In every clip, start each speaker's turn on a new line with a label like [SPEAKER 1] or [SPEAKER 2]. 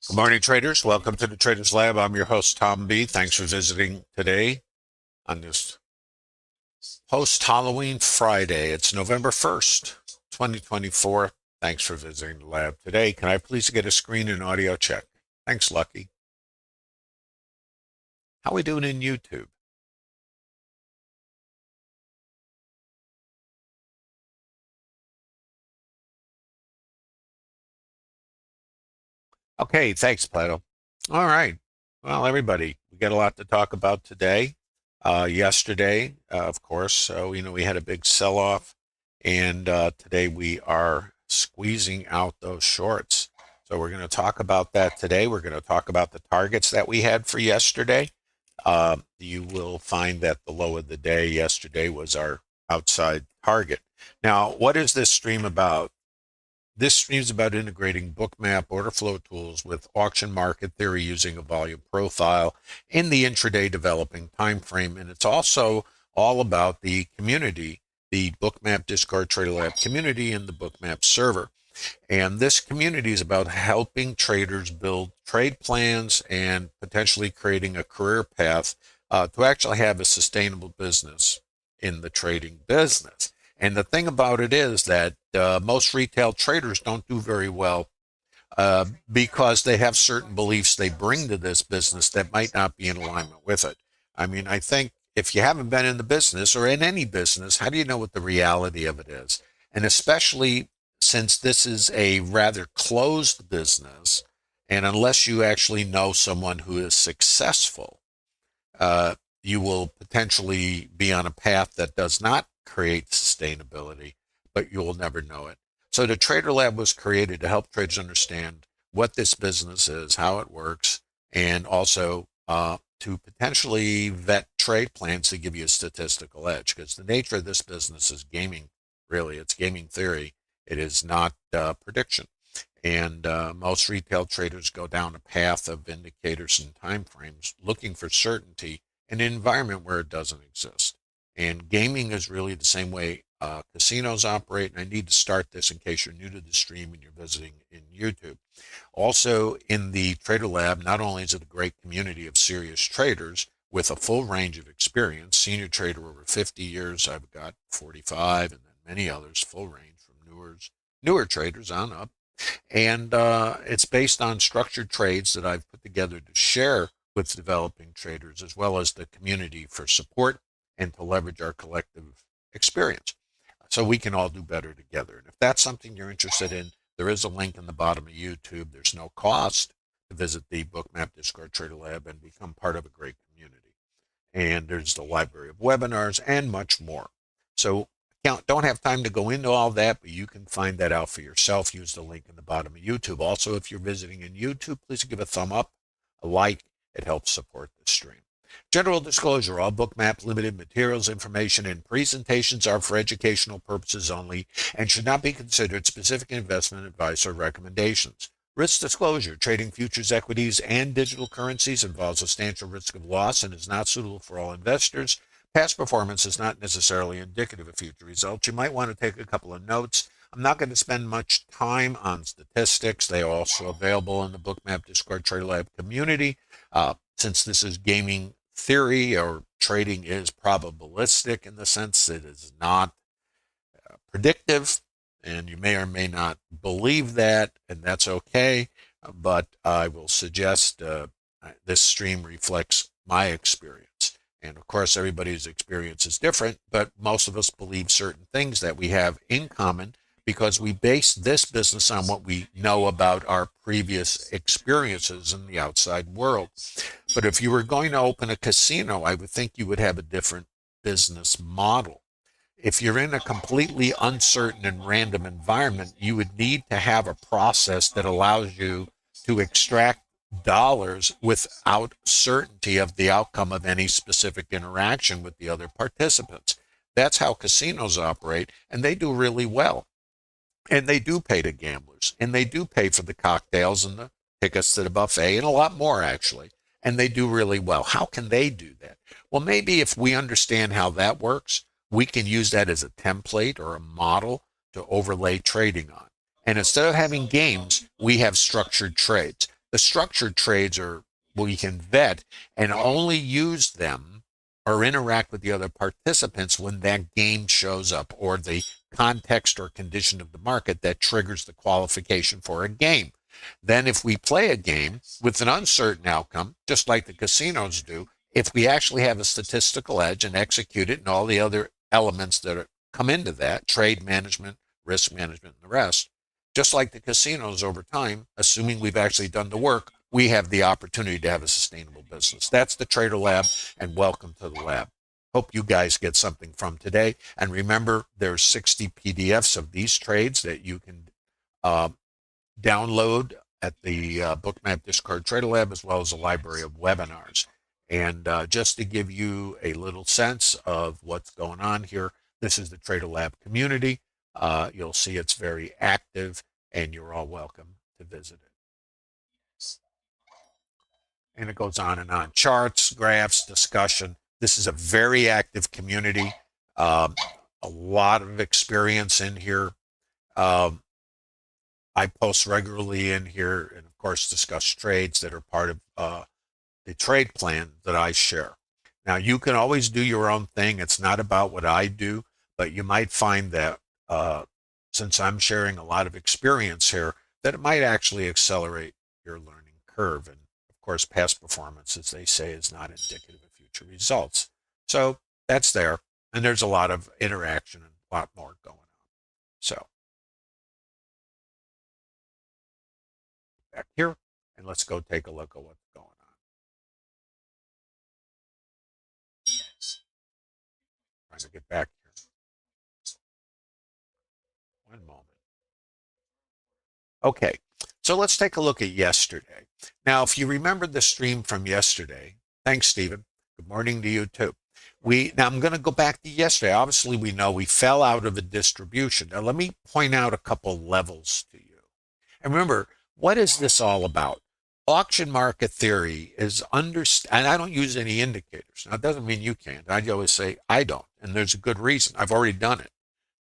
[SPEAKER 1] Good morning, traders. Welcome to the Traders Lab. I'm your host, Tom B. Thanks for visiting today on this post-Halloween Friday. It's November 1st, 2024. Thanks for visiting the lab today. Can I please get a screen and audio check? Thanks, Lucky. How we doing in YouTube? Okay, thanks, Plato. All right. Well, everybody, we got a lot to talk about today. Yesterday, of course, we had a big sell-off, and today we are squeezing out those shorts. So we're going to talk about that today. We're going to talk about the targets that we had for yesterday. You will find that the low of the day yesterday was our outside target. Now, what is this stream about? This stream is about integrating Bookmap order flow tools with auction market theory using a volume profile in the intraday developing time frame. And it's also all about the community, the Bookmap Discord Trader Lab community and the Bookmap server. And this community is about helping traders build trade plans and potentially creating a career path to actually have a sustainable business in the trading business. And the thing about it is that most retail traders don't do very well because they have certain beliefs they bring to this business that might not be in alignment with it. I mean, I think if you haven't been in the business or in any business, how do you know what the reality of it is? And especially since this is a rather closed business, and unless you actually know someone who is successful, you will potentially be on a path that does not create sustainability, but you will never know it. So the Trader Lab was created to help traders understand what this business is, how it works, and also to potentially vet trade plans to give you a statistical edge. Because the nature of this business is gaming, really. It's gaming theory. It is not prediction. And most retail traders go down a path of indicators and timeframes looking for certainty in an environment where it doesn't exist. And gaming is really the same way casinos operate. And I need to start this in case you're new to the stream and you're visiting in YouTube. Also, in the Trader Lab, not only is it a great community of serious traders with a full range of experience, senior trader over 50 years, I've got 45, and then many others, full range from newer traders on up. And it's based on structured trades that I've put together to share with developing traders, as well as the community for support and to leverage our collective experience so we can all do better together. And if that's something you're interested in, there is a link in the bottom of YouTube. There's no cost to visit the Bookmap Discord Trader Lab and become part of a great community. And there's the library of webinars and much more. So don't have time to go into all that, but you can find that out for yourself. Use the link in the bottom of YouTube. Also, if you're visiting in YouTube, please give a thumb up, a like. It helps support the stream. General disclosure, all Bookmap Limited materials, information, and presentations are for educational purposes only and should not be considered specific investment advice or recommendations. Risk disclosure: trading futures, equities, and digital currencies involves substantial risk of loss and is not suitable for all investors. Past performance is not necessarily indicative of future results. You might want to take a couple of notes. I'm not going to spend much time on statistics. They are also available in the Bookmap Discord Trader Lab community. Since this is gaming theory, or trading is probabilistic in the sense it is not predictive, and you may or may not believe that, and that's okay. But I will suggest this stream reflects my experience. And of course, everybody's experience is different, but most of us believe certain things that we have in common because we base this business on what we know about our previous experiences in the outside world. But if you were going to open a casino, I would think you would have a different business model. If you're in a completely uncertain and random environment, you would need to have a process that allows you to extract dollars without certainty of the outcome of any specific interaction with the other participants. That's how casinos operate, and they do really well. And they do pay to gamblers, and they do pay for the cocktails and the tickets to the buffet and a lot more, actually. And they do really well. How can they do that? Well, maybe if we understand how that works, we can use that as a template or a model to overlay trading on. And instead of having games, we have structured trades. The structured trades are we can vet and only use them or interact with the other participants when that game shows up, or the context or condition of the market that triggers the qualification for a game. Then if we play a game with an uncertain outcome, just like the casinos do, if we actually have a statistical edge and execute it and all the other elements that come into that, trade management, risk management, and the rest, just like the casinos over time, assuming we've actually done the work, we have the opportunity to have a sustainable business. That's the Trader Lab, and welcome to the lab. Hope you guys get something from today. And remember, there's 60 PDFs of these trades that you can download at the Bookmap Discord Trader Lab, as well as a library of webinars. And just to give you a little sense of what's going on here, this is the Trader Lab community. You'll see it's very active, and you're all welcome to visit it. And it goes on and on. Charts, graphs, discussion. This is a very active community. A lot of experience in here. I post regularly in here and, of course, discuss trades that are part of the trade plan that I share. Now, you can always do your own thing. It's not about what I do, but you might find that since I'm sharing a lot of experience here, that it might actually accelerate your learning curve. And of course, past performance, as they say, is not indicative of future results. So that's there. And there's a lot of interaction and a lot more going on. So back here, and let's go take a look at what's going on. Trying to get back here. One moment. Okay, so let's take a look at yesterday. Now, if you remember the stream from yesterday, thanks, Stephen. Good morning to you too. Now I'm going to go back to yesterday. Obviously, we know we fell out of a distribution. Now, let me point out a couple levels to you. And remember, what is this all about? Auction market theory is and I don't use any indicators. Now, it doesn't mean you can't. I always say I don't, and there's a good reason. I've already done it.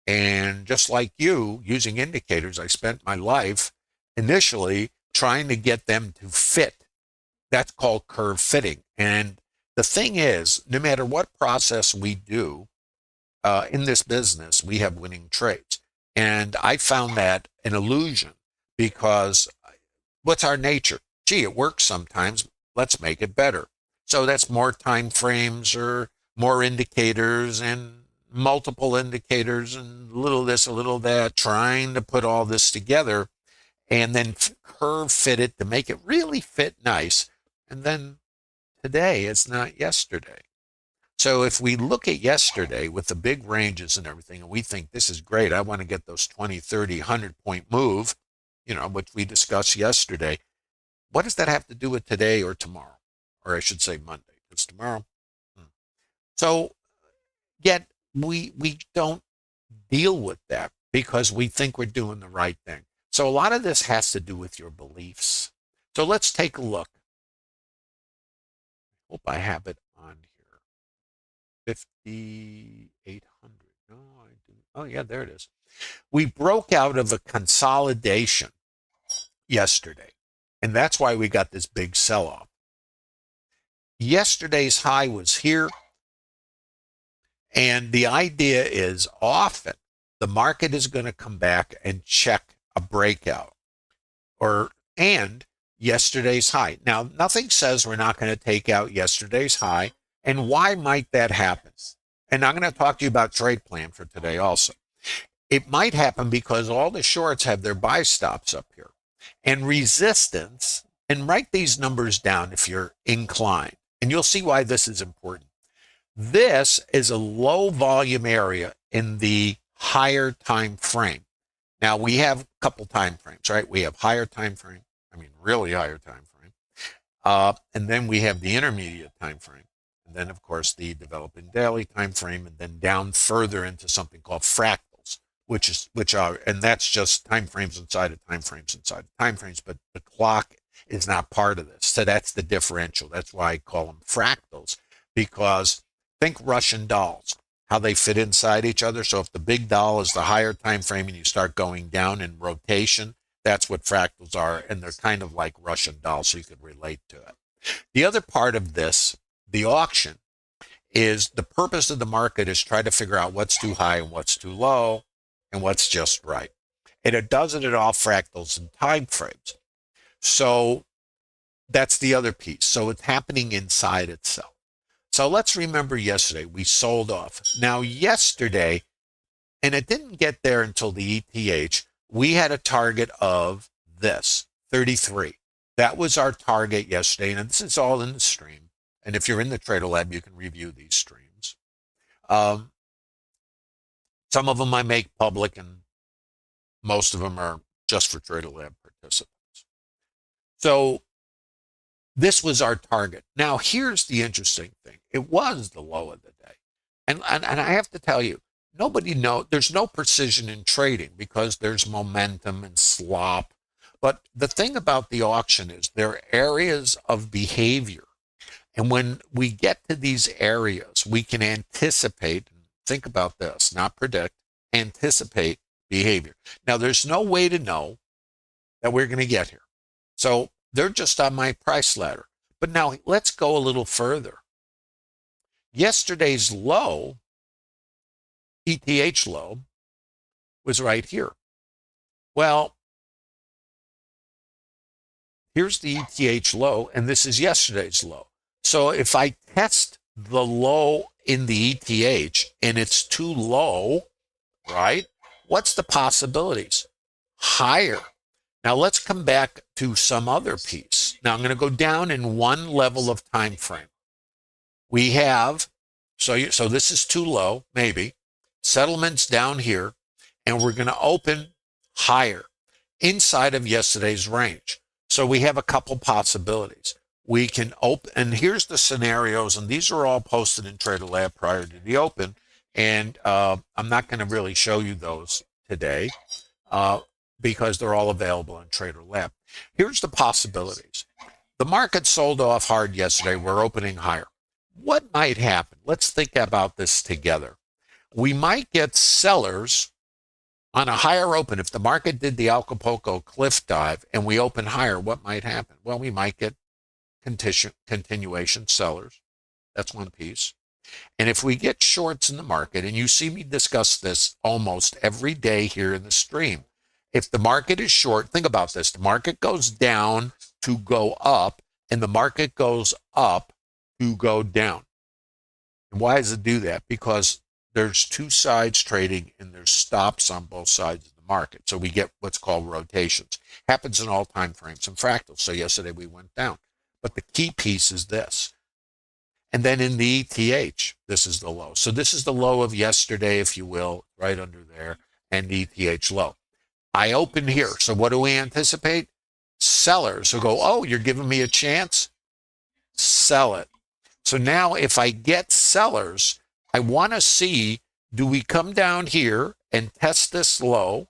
[SPEAKER 1] And just like you, using indicators, I spent my life initially trying to get them to fit. That's called curve fitting. And the thing is, no matter what process we do in this business, we have winning trades. And I found that an illusion because what's our nature? Gee, it works sometimes. Let's make it better. So that's more time frames or more indicators and multiple indicators and a little this, a little that, trying to put all this together and then curve fit it to make it really fit nice. And then today it's not yesterday. So if we look at yesterday with the big ranges and everything, and we think this is great, I want to get those 20, 30, 100-point move, which we discussed yesterday. What does that have to do with today or tomorrow? Or I should say Monday. It's tomorrow. So yet we don't deal with that because we think we're doing the right thing. So a lot of this has to do with your beliefs. So let's take a look. Hope I have it on here. 5,800. No, I didn't. Oh, yeah, there it is. We broke out of a consolidation yesterday, and that's why we got this big sell-off. Yesterday's high was here, and the idea is often the market is going to come back and check a breakout and yesterday's high. Now, nothing says we're not going to take out yesterday's high, and why might that happen? And I'm going to talk to you about trade plan for today also. It might happen because all the shorts have their buy stops up here and resistance, and write these numbers down if you're inclined, and you'll see why this is important. This is a low volume area in the higher time frame. Now we have a couple time frames, right? We have higher time frame, really higher time frame, and then we have the intermediate time frame, and then of course the developing daily time frame, and then down further into something called fractals, and that's just time frames inside of time frames inside of time frames, but the clock is not part of this. So that's the differential. That's why I call them fractals, because think Russian dolls, how they fit inside each other. So if the big doll is the higher time frame and you start going down in rotation, that's what fractals are, and they're kind of like Russian dolls, so you could relate to it. The other part of this, the auction, is the purpose of the market is try to figure out what's too high and what's too low and what's just right. And it does it at all fractals and time frames. So that's the other piece. So it's happening inside itself. So let's remember yesterday we sold off. Now yesterday, and it didn't get there until the ETH, we had a target of this, 33. That was our target yesterday, and this is all in the stream. And if you're in the Trader Lab, you can review these streams. Some of them I make public, and most of them are just for Trader Lab participants. So this was our target. Now, here's the interesting thing. It was the low of the day. And I have to tell you, there's no precision in trading because there's momentum and slop. But the thing about the auction is there are areas of behavior. And when we get to these areas, we can anticipate, think about this, not predict, anticipate behavior. Now, there's no way to know that we're going to get here. So they're just on my price ladder. But now let's go a little further. Yesterday's low, ETH low, was right here. Well, here's the ETH low, and this is yesterday's low. So if I test the low in the ETH and it's too low, right? What's the possibilities? Higher. Now let's come back to some other piece. Now I'm going to go down in one level of time frame. We have, so this is too low, maybe. Settlements down here, and we're going to open higher inside of yesterday's range. So we have a couple possibilities. We can open, and here's the scenarios, and these are all posted in Trader Lab prior to the open, and I'm not going to really show you those today because they're all available in Trader Lab. Here's the possibilities. The market sold off hard yesterday. We're opening higher. What might happen? Let's think about this together. We might get sellers on a higher open. If the market did the Acapulco cliff dive and we open higher, what might happen? Well, we might get continuation sellers. That's one piece. And if we get shorts in the market, and you see me discuss this almost every day here in the stream, if the market is short, think about this. The market goes down to go up, and the market goes up to go down. And why does it do that? Because there's two sides trading, and there's stops on both sides of the market. So we get what's called rotations. Happens in all time frames and fractals. So yesterday we went down. But the key piece is this. And then in the ETH, this is the low. So this is the low of yesterday, if you will, right under there, and the ETH low. I open here. So what do we anticipate? Sellers will go, oh, you're giving me a chance? Sell it. So now if I get sellers, I want to see, do we come down here and test this low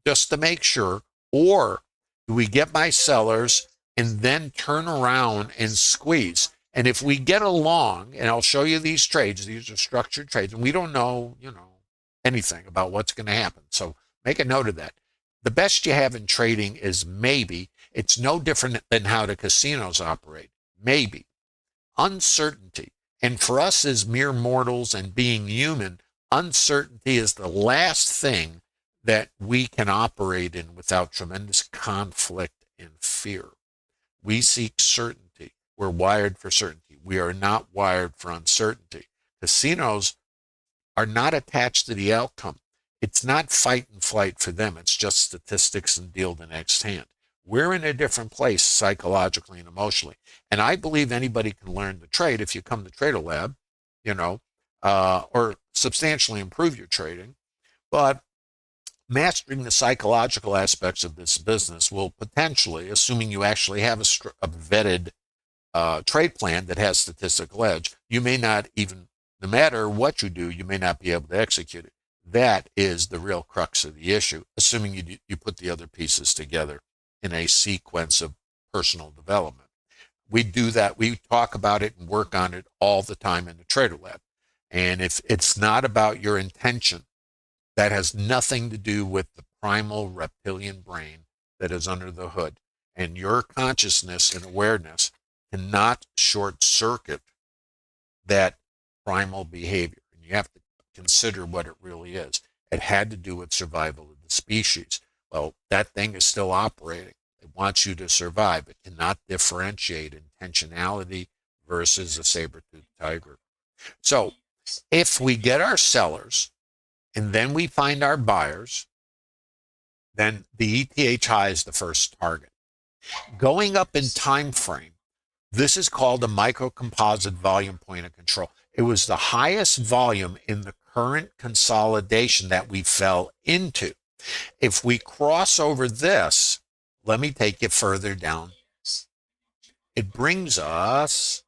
[SPEAKER 1] just to make sure, Or do we get my sellers and then turn around and squeeze? And if we get along, and I'll show you these trades, these are structured trades, and we don't know, anything about what's going to happen. So make a note of that. The best you have in trading is maybe. It's no different than how the casinos operate. Maybe. Uncertainty. And for us as mere mortals and being human, uncertainty is the last thing that we can operate in without tremendous conflict and fear. We seek certainty. We're wired for certainty. We are not wired for uncertainty. Casinos are not attached to the outcome. It's not fight and flight for them. It's just statistics and deal the next hand. We're in a different place psychologically and emotionally. And I believe anybody can learn to trade if you come to Trader Lab, or substantially improve your trading. But mastering the psychological aspects of this business will potentially, assuming you actually have a vetted trade plan that has statistical edge, you may not even, no matter what you do, you may not be able to execute it. That is the real crux of the issue, assuming you put the other pieces together in a sequence of personal development. We do that. We talk about it and work on it all the time in the Trader Lab. And if it's not about your intention, that has nothing to do with the primal reptilian brain that is under the hood. And your consciousness and awareness cannot short circuit that primal behavior. And you have to consider what it really is. It had to do with survival of the species. Well, that thing is still operating. It wants you to survive. It cannot differentiate intentionality versus a saber-toothed tiger. So if we get our sellers and then we find our buyers, then the ETH high is the first target. Going up in time frame, this is called a microcomposite volume point of control. It was the highest volume in the current consolidation that we fell into. If we cross over this, let me take you further down. It brings us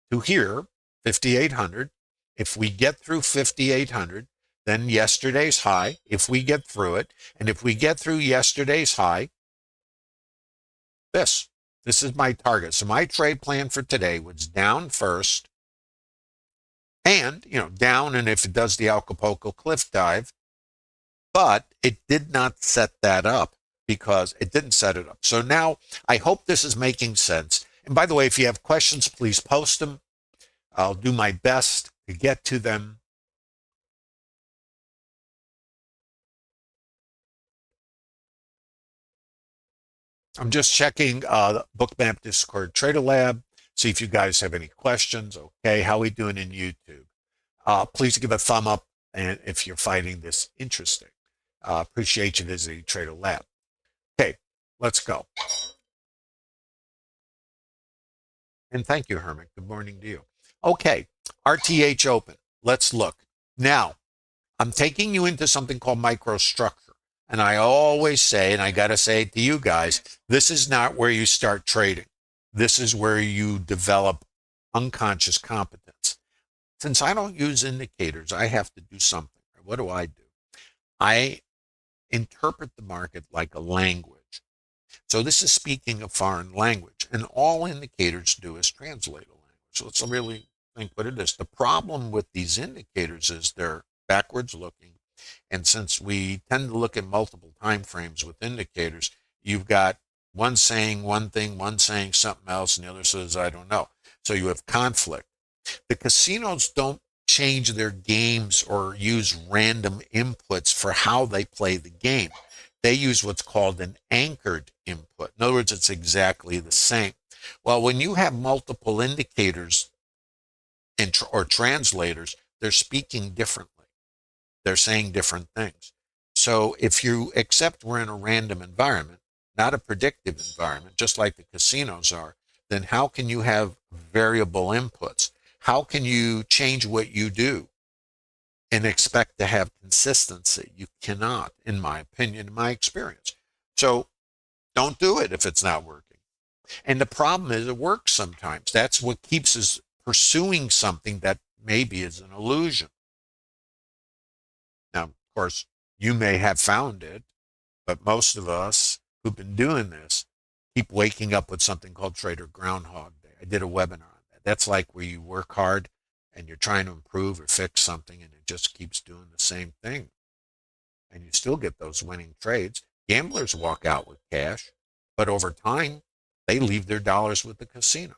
[SPEAKER 1] to here, 5,800. If we get through 5,800, then yesterday's high, if we get through it, and if we get through yesterday's high, this is my target. So my trade plan for today was down first, and, down, and if it does the Acapulco cliff dive, but it did not set that up because it didn't set it up. So now I hope this is making sense. And by the way, if you have questions, please post them. I'll do my best to get to them. I'm just checking Bookmap Discord Trader Lab, see if you guys have any questions. Okay, how are we doing in YouTube? Please give a thumb up and if you're finding this interesting. Appreciate you visiting Trader Lab. Okay, let's go. And thank you, Herman. Good morning to you. Okay, RTH open. Let's look. Now, I'm taking you into something called microstructure. And I always say, and I got to say it to you guys, this is not where you start trading. This is where you develop unconscious competence. Since I don't use indicators, I have to do something. What do? I interpret the market like a language. So this is speaking a foreign language, and all indicators do is translate a language. So let's really think what it is. The problem with these indicators is they're backwards looking. And since we tend to look at multiple time frames with indicators, you've got one saying one thing, one saying something else, and the other says, I don't know. So you have conflict. The casinos don't change their games or use random inputs for how they play the game. They use what's called an anchored input. In other words, it's exactly the same. Well, when you have multiple indicators or translators, they're speaking differently. They're saying different things. So if you accept we're in a random environment, not a predictive environment, just like the casinos are, then how can you have variable inputs? How can you change what you do and expect to have consistency? You cannot, in my opinion, in my experience. So don't do it if it's not working. And the problem is it works sometimes. That's what keeps us pursuing something that maybe is an illusion. Now, of course, you may have found it But most of us who've been doing this keep waking up with something called Trader Groundhog Day. I did a webinar on that. That's like where you work hard and you're trying to improve or fix something and it just keeps doing the same thing. And you still get those winning trades. Gamblers walk out with cash, but over time, they leave their dollars with the casino.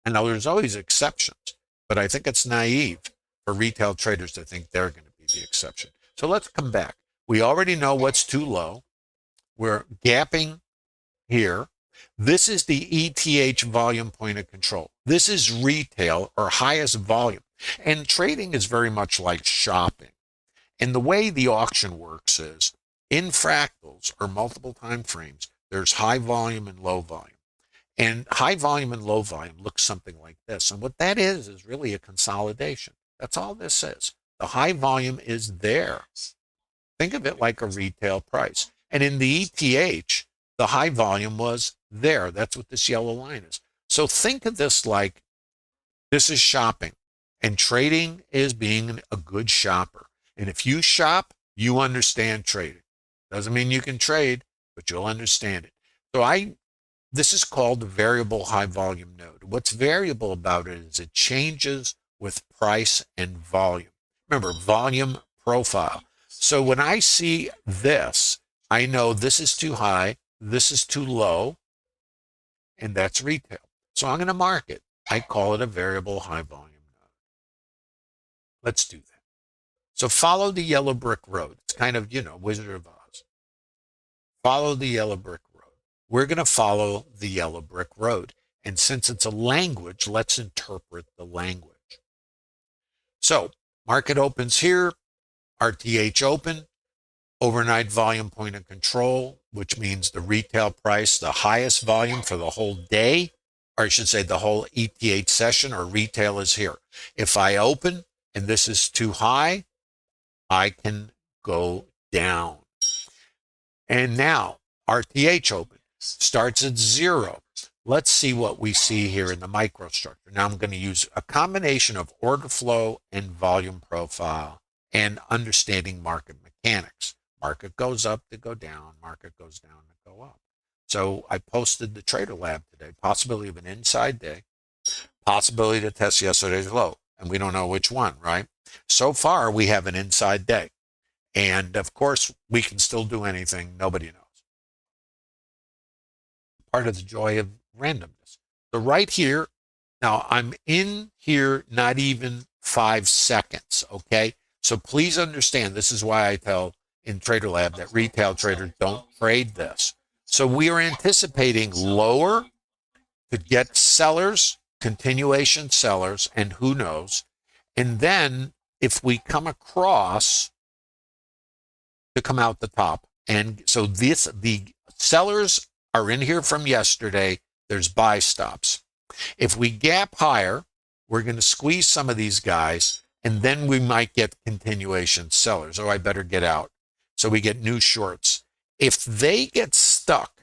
[SPEAKER 1] And now there's always exceptions, but I think it's naive for retail traders to think they're going to be the exception. So let's come back. We already know what's too low. We're gapping here. This is the ETH volume point of control. This is retail or highest volume. And trading is very much like shopping. And the way the auction works is in fractals or multiple time frames, there's high volume and low volume. And high volume and low volume looks something like this. And what that is really a consolidation. That's all this is. The high volume is there. Think of it like a retail price. And in the ETH, the high volume was there. That's what this yellow line is. So think of this like this is shopping. And trading is being a good shopper. And if you shop, you understand trading. Doesn't mean you can trade, but you'll understand it. So this is called the variable high volume node. What's variable about it is it changes with price and volume. Remember, volume profile. So when I see this, I know this is too high, this is too low, and that's retail. So I'm going to mark it. I call it a variable high volume node. Let's do that. So follow the yellow brick road. It's kind of, Wizard of Oz. Follow the yellow brick road. We're going to follow the yellow brick road. And since it's a language, let's interpret the language. So market opens here, RTH open, overnight volume point of control, which means the retail price, the highest volume for the whole day, or I should say the whole ETH session or retail is here. If I open and this is too high, I can go down. And now RTH open starts at 0. Let's see what we see here in the microstructure. Now I'm going to use a combination of order flow and volume profile and understanding market mechanics. Market goes up to go down, market goes down to go up. So I posted the Trader Lab today, possibility of an inside day, possibility to test yesterday's low, and we don't know which one, right? So far, we have an inside day. And of course, we can still do anything. Nobody knows. Part of the joy of randomness. So right here, now I'm in here not even 5 seconds, okay? So please understand, this is why I tell in Trader Lab that retail traders don't trade this. So we are anticipating lower to get sellers, continuation sellers, and who knows. And then if we come across to come out the top. And so the sellers are in here from yesterday. There's buy stops. If we gap higher, we're going to squeeze some of these guys, and then we might get continuation sellers. Oh, I better get out. So we get new shorts. If they get stuck,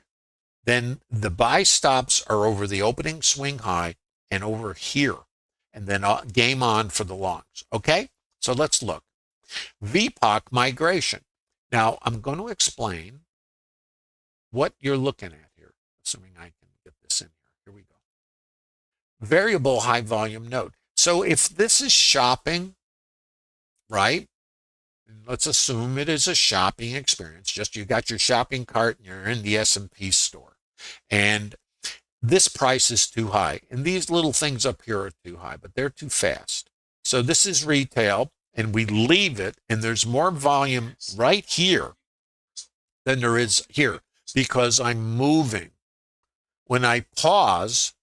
[SPEAKER 1] then the buy stops are over the opening swing high and over here. And then game on for the longs. Okay? So let's look. VPOC migration. Now, I'm going to explain what you're looking at here, assuming I can get this in here. Here we go. Variable high volume node. So if this is shopping, right? Let's assume it is a shopping experience. Just you got your shopping cart and you're in the S&P store. And this price is too high. And these little things up here are too high, but they're too fast. So this is retail. And we leave it, and there's more volume right here than there is here because I'm moving. When I pause,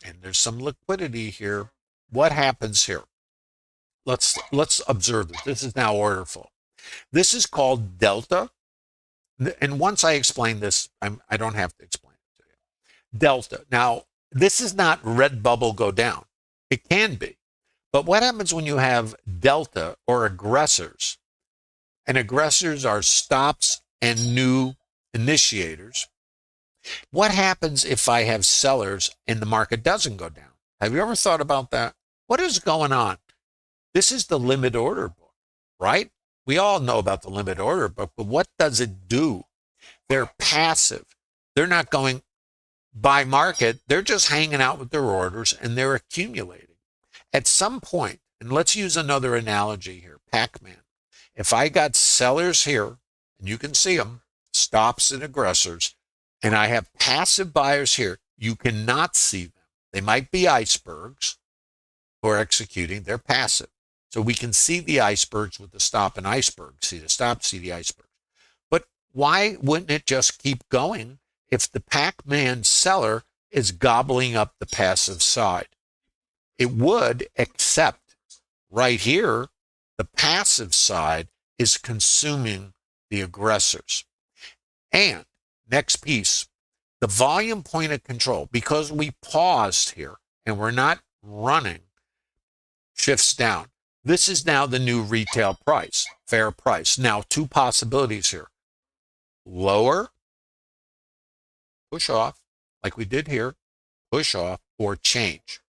[SPEAKER 1] and there's some liquidity here, what happens here? Let's observe this. This is now order flow. This is called delta. And once I explain this, I don't have to explain it to you. Delta. Now, this is not red bubble go down. It can be. But what happens when you have delta or aggressors? And aggressors are stops and new initiators. What happens if I have sellers and the market doesn't go down? Have you ever thought about that? What is going on? This is the limit order book, right? we all know about the limit order book, but what does it do? They're passive. They're not going by market. They're just hanging out with their orders and they're accumulating. At some point, and let's use another analogy here, Pac-Man. If I got sellers here, and you can see them, stops and aggressors, and I have passive buyers here, you cannot see them. They might be icebergs who are executing. They're passive. So we can see the icebergs with the stop and iceberg. See the stop, see the iceberg. But why wouldn't it just keep going if the Pac-Man seller is gobbling up the passive side? It would, except right here, the passive side is consuming the aggressors. And next piece, the volume point of control, because we paused here and we're not running, shifts down. This is now the new retail price, fair price. Now, two possibilities here. Lower, push off, like we did here, push off, or change.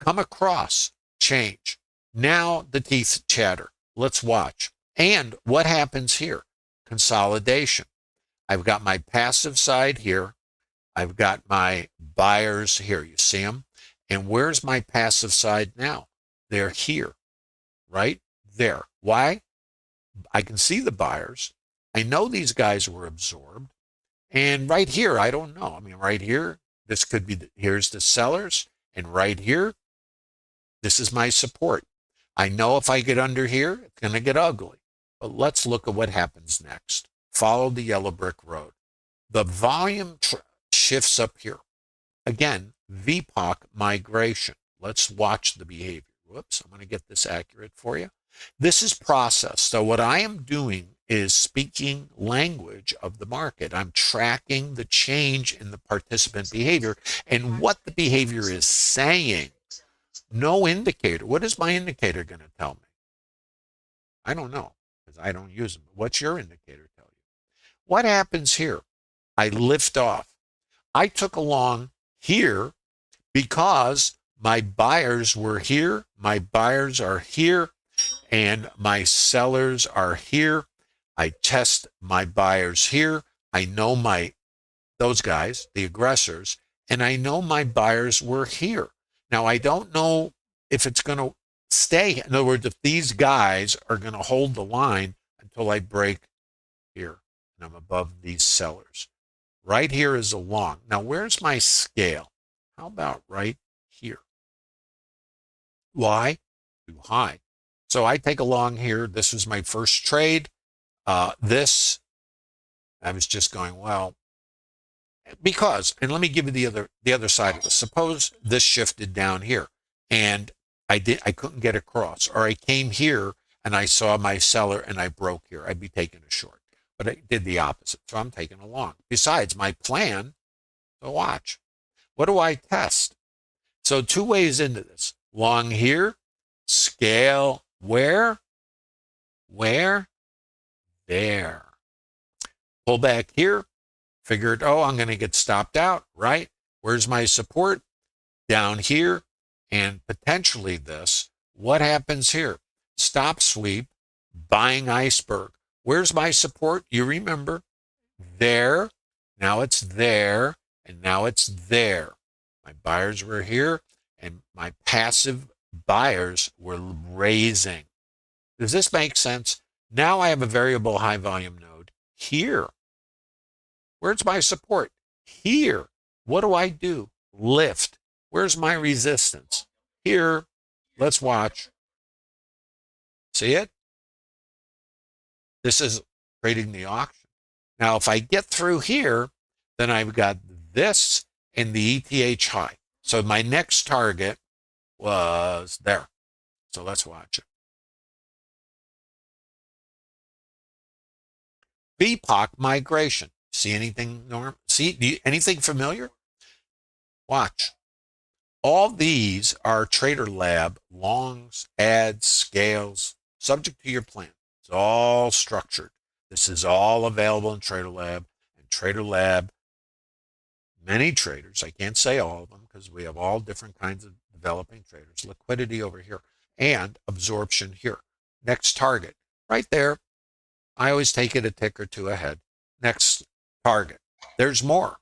[SPEAKER 1] Come across, change. Now the teeth chatter. Let's watch. And what happens here? Consolidation. I've got my passive side here. I've got my buyers here. You see them? And where's my passive side now? They're here, right there. Why? I can see the buyers. I know these guys were absorbed. And right here, I don't know. I mean, right here, this could be, here's the sellers. And right here, this is my support. I know if I get under here, it's going to get ugly. But let's look at what happens next. Follow the yellow brick road. The volume shifts up here. Again, VPOC migration. Let's watch the behavior. Whoops, I'm going to get this accurate for you. This is process. So what I am doing is speaking language of the market. I'm tracking the change in the participant behavior and what the behavior is saying. No indicator. What is my indicator going to tell me? I don't know because I don't use them. What's your indicator tell you? What happens here? I lift off. I took along here because my buyers were here, my buyers are here, and my sellers are here. I test my buyers here. I know those guys, the aggressors, and I know my buyers were here. Now, I don't know if it's going to stay. In other words, if these guys are going to hold the line until I break here and I'm above these sellers. Right here is a long. Now, where's my scale? How about right here? Why? Too high. So I take a long here. This was my first trade. This, I was just going, well, because, and let me give you the other side of this. Suppose this shifted down here and I couldn't get across, or I came here and I saw my seller and I broke here. I'd be taking a short, but I did the opposite. So I'm taking a long. Besides, my plan, so watch. What do I test? So two ways into this. Long here, scale where? Where? There. Pull back here. Figured, oh, I'm going to get stopped out, right? Where's my support? Down here, and potentially this. What happens here? Stop sweep, buying iceberg. Where's my support? You remember, there. Now it's there, and now it's there. My buyers were here, and my passive buyers were raising. Does this make sense? Now I have a variable high volume node here. Where's my support? Here. What do? Lift. Where's my resistance? Here. Let's watch. See it? This is creating the auction. Now, if I get through here, then I've got this and the ETH high. So my next target was there. So let's watch it. VPOC migration. See anything, Norm? See anything familiar? Watch. All these are Trader Lab longs, adds, scales, subject to your plan. It's all structured. This is all available in Trader Lab. And Trader Lab, many traders, I can't say all of them because we have all different kinds of developing traders. Liquidity over here and absorption here. Next target, right there. I always take it a tick or two ahead. Next target. There's more.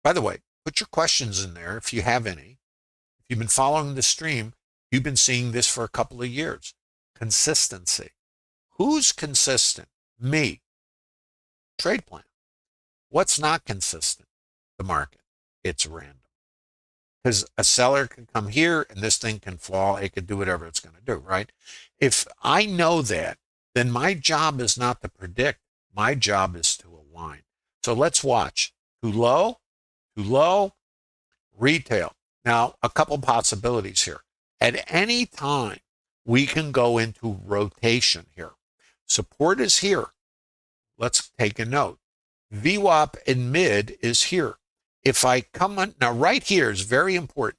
[SPEAKER 1] By the way, put your questions in there if you have any. If you've been following the stream, you've been seeing this for a couple of years. Consistency. Who's consistent? Me. Trade plan. What's not consistent? The market. It's random. Because a seller can come here and this thing can fall. It could do whatever it's going to do, right? If I know that, then my job is not to predict. My job is to align. So let's watch. Too low, retail. Now, a couple possibilities here. At any time, we can go into rotation here. Support is here. Let's take a note. VWAP in mid is here. If I come on, now right here is very important.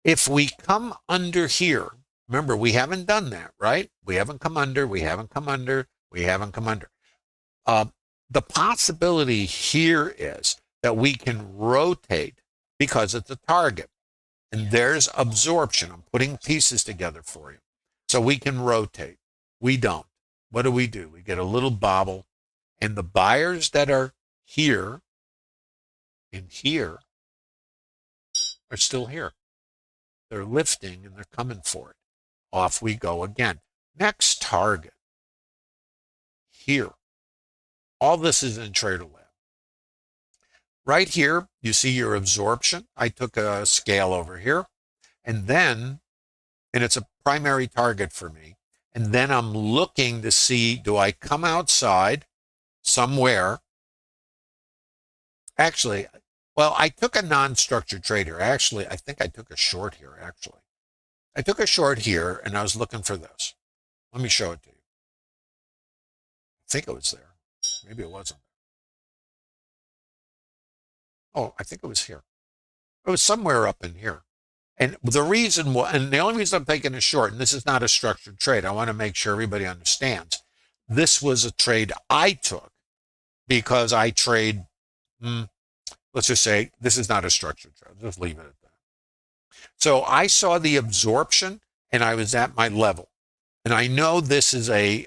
[SPEAKER 1] If we come under here, remember, we haven't done that, right? We haven't come under, we haven't come under, we haven't come under. The possibility here is that we can rotate because it's a target. And there's absorption. I'm putting pieces together for you. So we can rotate. We don't. What do? We get a little bobble. And the buyers that are here and here are still here. They're lifting and they're coming for it. Off we go again. Next target. Here. All this is in TraderLab. Right here, you see your absorption. I took a scale over here. And it's a primary target for me. And then I'm looking to see, do I come outside somewhere? Actually, well, I took a non-structured trade here. Actually, I think I took a short here, actually. I took a short here, and I was looking for this. Let me show it to you. I think it was there. Maybe it wasn't. Oh, I think it was here. It was somewhere up in here. And the only reason I'm taking a short, and this is not a structured trade, I want to make sure everybody understands. This was a trade I took because I trade, let's just say, this is not a structured trade. Just leave it at that. So I saw the absorption, and I was at my level. And I know this is a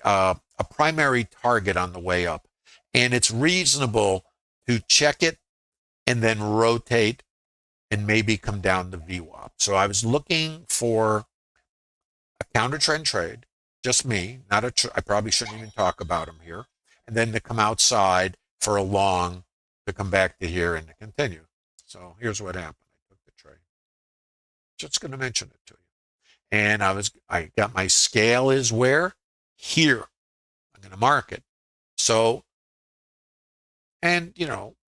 [SPEAKER 1] primary target on the way up. And it's reasonable to check it and then rotate and maybe come down to VWAP. So I was looking for a counter trend trade, just me, I probably shouldn't even talk about them here, and then to come outside for a long to come back to here and to continue. So here's what happened. I took the trade. Just going to mention it to you. And I got my scale is where? Here. I'm going to mark it. So, and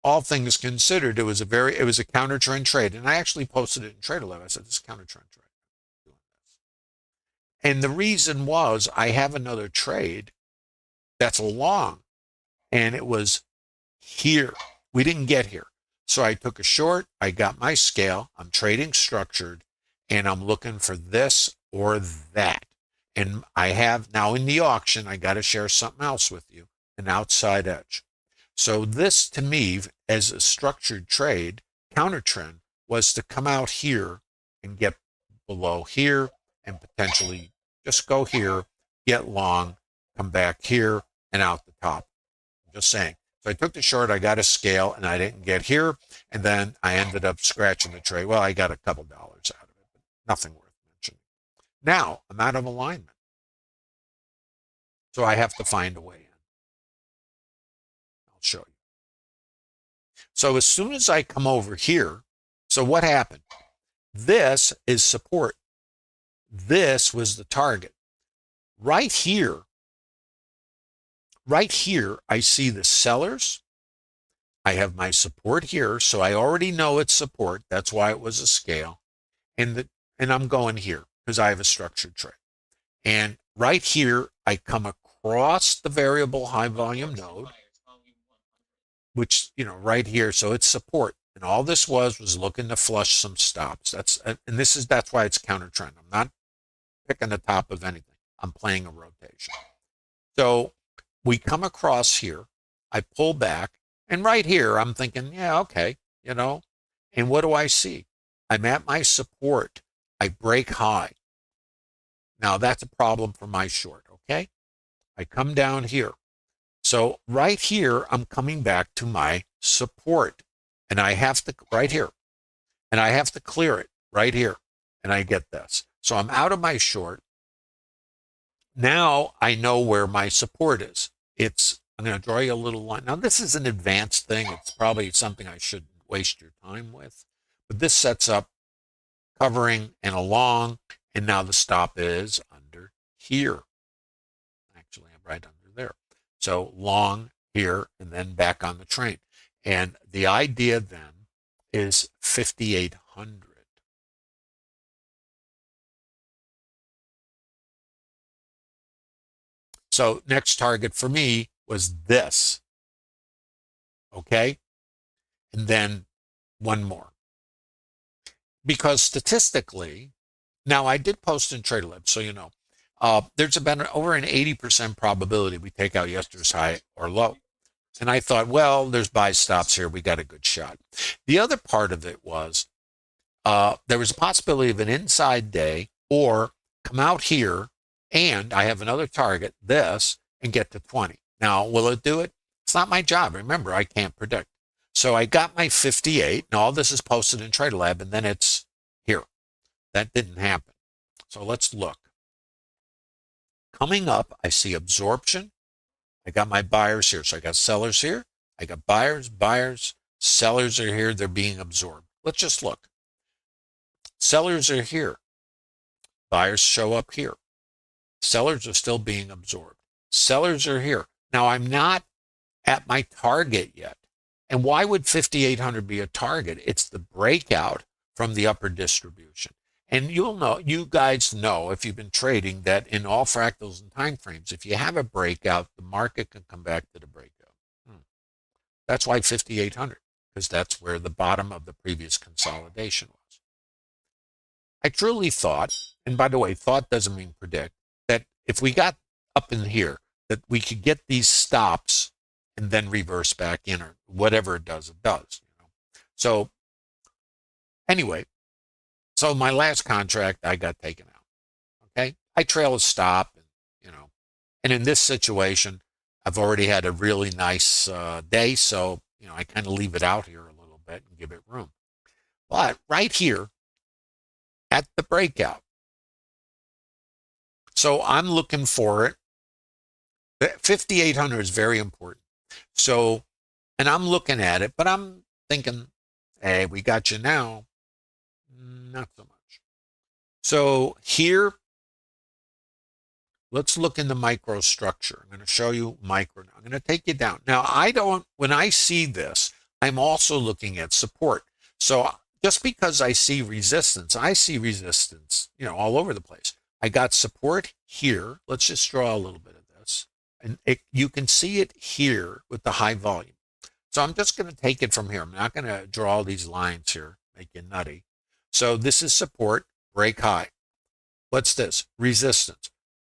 [SPEAKER 1] all things considered, it was a counter trend trade. And I actually posted it in TraderLab. I said, this is counter trend trade. And the reason was I have another trade that's a long, and it was here. We didn't get here. So I took a short. I got my scale. I'm trading structured, and I'm looking for this or that. And I have now in the auction, I got to share something else with you, an outside edge. So this, to me, as a structured trade, counter trend, was to come out here and get below here and potentially just go here, get long, come back here, and out the top. I'm just saying. So I took the short, I got a scale, and I didn't get here, and then I ended up scratching the trade. Well, I got a couple dollars out of it, but nothing worth mentioning. Now, I'm out of alignment. So I have to find a way in. I'll show you. So as soon as I come over here, so what happened? This is support. This was the target. Right here, I see the sellers. I have my support here, so I already know it's support. That's why it was a scale. And I'm going here because I have a structured trade. And right here, I come across the variable high volume node, which, right here. So it's support. And all this was looking to flush some stops. That's why it's counter trend. I'm not picking the top of anything. I'm playing a rotation. So we come across here. I pull back. And right here, I'm thinking, yeah, okay, And what do I see? I'm at my support. I break high. Now, that's a problem for my short, okay? I come down here. So right here, I'm coming back to my support. And I have to, right here, and I have to clear it right here. And I get this. So I'm out of my short. Now I know where my support is. I'm going to draw you a little line. Now, this is an advanced thing. It's probably something I shouldn't waste your time with. But this sets up covering and along. And now the stop is under here. Actually, I'm right under there. So long here and then back on the train. And the idea then is 5,800. So next target for me was this. Okay? And then one more. Because statistically, now I did post in TraderLab, so you know, there's about over an 80% probability we take out yesterday's high or low. And I thought, well, there's buy stops here. We got a good shot. The other part of it was there was a possibility of an inside day or come out here and I have another target, this, and get to 20. Now, will it do it? It's not my job. Remember, I can't predict. So I got my 58, and all this is posted in TraderLab, and then it's here. That didn't happen. So let's look. Coming up, I see absorption. I got my buyers here. So I got sellers here. I got buyers. Sellers are here. They're being absorbed. Let's just look. Sellers are here. Buyers show up here. Sellers are still being absorbed. Sellers are here. Now, I'm not at my target yet. And why would 5,800 be a target? It's the breakout from the upper distribution. And you guys know, if you've been trading, that in all fractals and time frames, if you have a breakout, the market can come back to the breakout. That's why 5,800, because that's where the bottom of the previous consolidation was. I truly thought, and by the way, thought doesn't mean predict, that if we got up in here, that we could get these stops and then reverse back in, or whatever it does, it does. So anyway, so my last contract, I got taken out. Okay, I trail a stop, and in this situation, I've already had a really nice day, so I kind of leave it out here a little bit and give it room. But right here at the breakout, so I'm looking for it. 5,800 is very important. So, and I'm looking at it, but I'm thinking, hey, we got you now. Not so much. So here, let's look in the microstructure. I'm going to show you micro. I'm going to take you down. Now, when I see this, I'm also looking at support. So just because I see resistance all over the place. I got support here. Let's just draw a little bit of this. And you can see it here with the high volume. So I'm just going to take it from here. I'm not going to draw all these lines here, make you nutty. So this is support, break high. What's this? Resistance.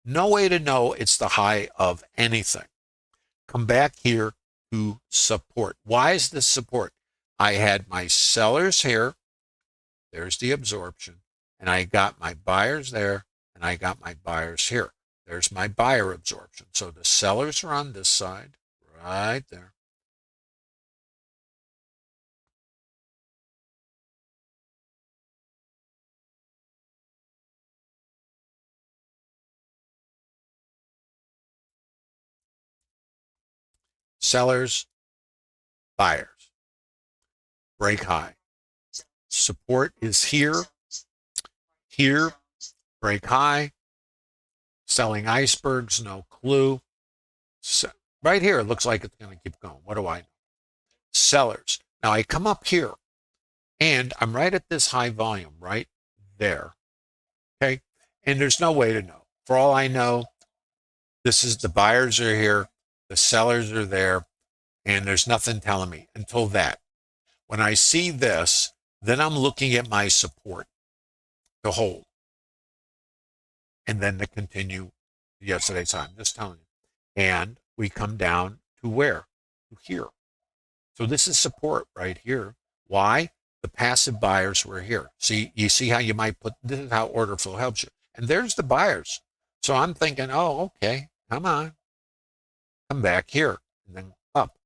[SPEAKER 1] No way to know it's the high of anything. Come back here to support. Why is this support? I had my sellers here. There's the absorption. And I got my buyers there, and I got my buyers here. There's my buyer absorption. So the sellers are on this side, right there. Sellers, buyers. Break high. Support is here, break high. Selling icebergs, no clue. So, right here, it looks like it's going to keep going. What do I know? Sellers. Now I come up here, and I'm right at this high volume, right there. Okay? And there's no way to know. For all I know, this is the buyers are here, the sellers are there, and there's nothing telling me until that. When I see this, then I'm looking at my support to hold. And then to continue yesterday's time, just telling you. And we come down to where? To here. So this is support right here. Why? The passive buyers were here. See, you see how you might put, this is how order flow helps you. And there's the buyers. So I'm thinking, oh, okay, come on. come back here, and then up.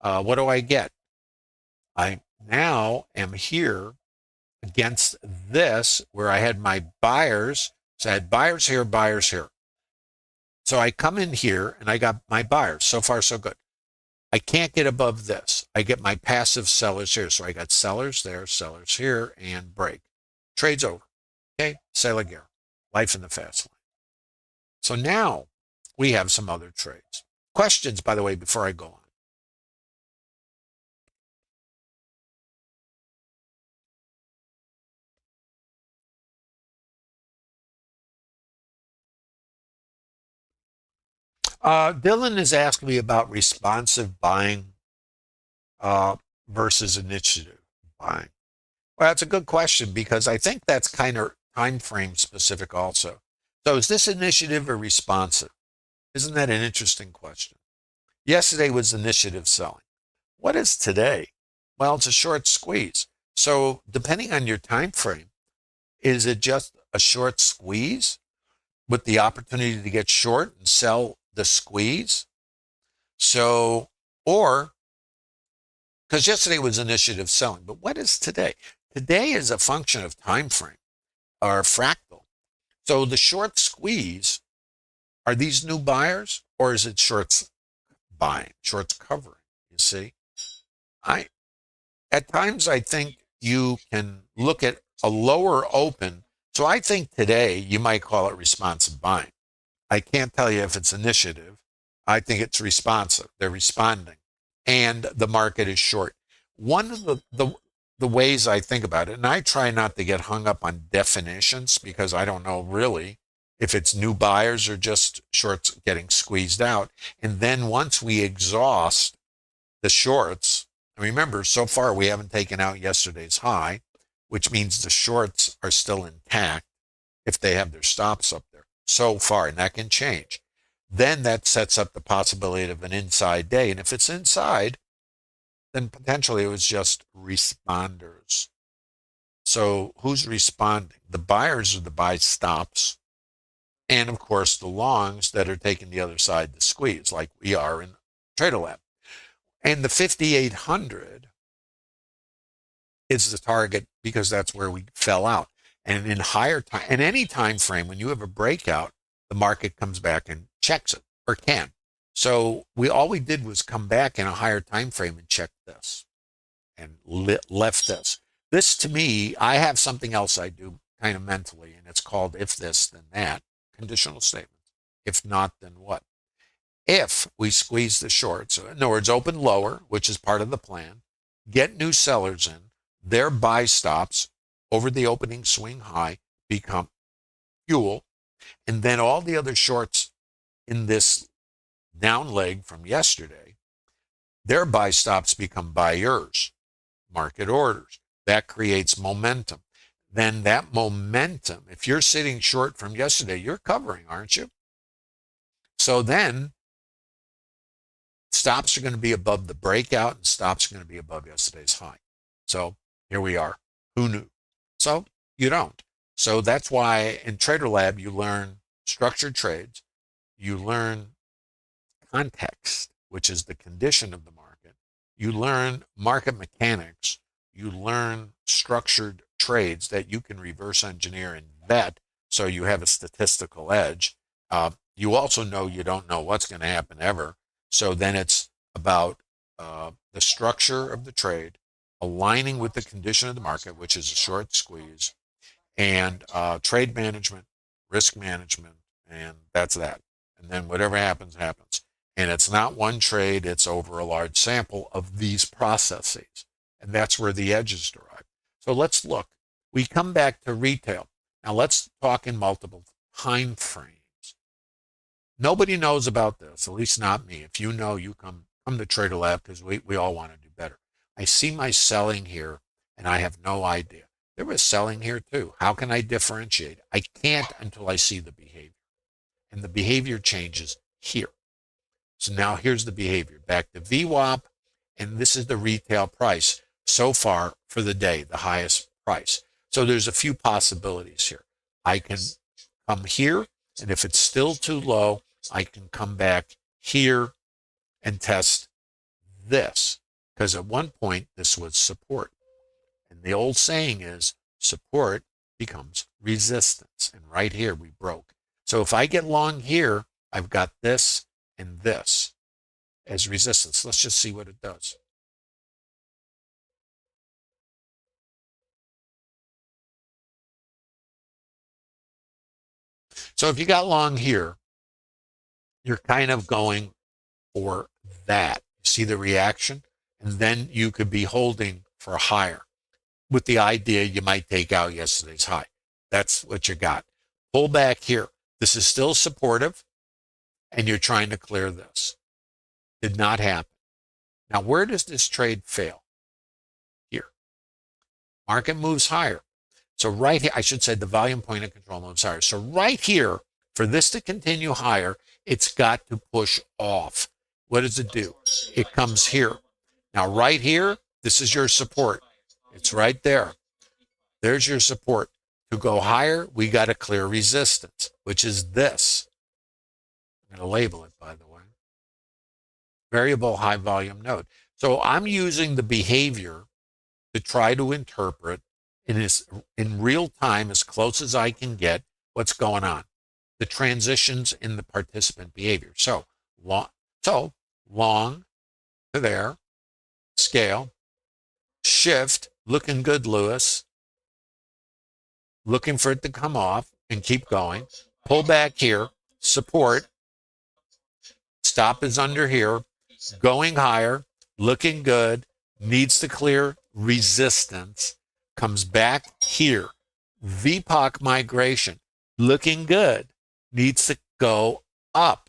[SPEAKER 1] What do I get? I now am here against this where I had my buyers. So I had buyers here, buyers here. So I come in here and I got my buyers. So far, so good. I can't get above this. I get my passive sellers here. So I got sellers there, sellers here, and break. Trade's over. Okay, c'est la guerre. Life in the fast lane. So now we have some other trades. Questions, by the way, before I go on. Dylan is asking me about responsive buying uh, versus initiative buying. Well, that's a good question because I think that's kind of time frame specific also. So is this initiative or responsive? Isn't that an interesting question? Yesterday was initiative selling. What is today? Well, it's a short squeeze. So depending on your time frame, is it just a short squeeze with the opportunity to get short and sell the squeeze? So, or because yesterday was initiative selling, but what is today? Today is a function of time frame or fractal. So the short squeeze, are these new buyers or is it shorts buying, shorts covering? You see, I at times I think you can look at a lower open. So I think today you might call it responsive buying. I can't tell you if it's initiative. I think it's responsive. They're responding, and the market is short. One of the ways I think about it, and I try not to get hung up on definitions because I don't know really if it's new buyers or just shorts getting squeezed out. And then once we exhaust the shorts, and remember, so far we haven't taken out yesterday's high, which means the shorts are still intact if they have their stops up there so far, and that can change. Then that sets up the possibility of an inside day. And if it's inside, then potentially it was just responders. So who's responding? The buyers are the buy stops. And of course, the longs that are taking the other side to squeeze, like we are in Trader Lab. And the 5,800 is the target because that's where we fell out. And in higher time, in any time frame, when you have a breakout, the market comes back and checks it or can. So all we did was come back in a higher time frame and check this and left this. This to me, I have something else I do kind of mentally, and it's called if this, then that, conditional statements. If not, then what? If we squeeze the short, so in other words, open lower, which is part of the plan, get new sellers in, their buy stops over the opening swing high become fuel, and then all the other shorts in this down leg from yesterday, their buy stops become buyers, market orders. That creates momentum. Then that momentum, if you're sitting short from yesterday, you're covering, aren't you? So then stops are going to be above the breakout and stops are going to be above yesterday's high. So here we are. Who knew? So you don't. So that's why in Trader Lab, you learn structured trades. You learn context, which is the condition of the market. You learn market mechanics. You learn structured trades that you can reverse engineer and vet so you have a statistical edge. You also know you don't know what's going to happen ever. So then it's about the structure of the trade, aligning with the condition of the market, which is a short squeeze, and trade management, risk management, and that's that. And then whatever happens, happens. And it's not one trade, it's over a large sample of these processes. And that's where the edges derive. So let's look. We come back to retail. Now let's talk in multiple time frames. Nobody knows about this, at least not me. If you know, you come to Trader Lab because we all want to do better. I see my selling here and I have no idea. There was selling here too. How can I differentiate? I can't until I see the behavior. And the behavior changes here. So now here's the behavior. Back to VWAP, and this is the retail price so far for the day, the highest price. So there's a few possibilities here. I can come here, and if it's still too low, I can come back here and test this, because at one point this was support. And the old saying is support becomes resistance. And right here we broke. So if I get long here, I've got this and this as resistance. Let's just see what it does. So if you got long here, you're kind of going for that. See the reaction? And then you could be holding for higher with the idea you might take out yesterday's high. That's what you got. Pull back here. This is still supportive, and you're trying to clear this. Did not happen. Now, where does this trade fail? Here. Market moves higher. So right here, I should say the volume point of control moves higher. So right here, for this to continue higher, it's got to push off. What does it do? It comes here. Now, right here, this is your support. It's right there. There's your support. To go higher, we got to clear resistance, which is this. I'm going to label it, by the way. Variable high volume node. So I'm using the behavior to try to interpret in real time, as close as I can get, what's going on. The transitions in the participant behavior. So long to there, scale, shift, looking good, Lewis. Looking for it to come off and keep going. Pull back here, support. Stop is under here, going higher, looking good, needs to clear resistance, comes back here. VPOC migration, looking good, needs to go up,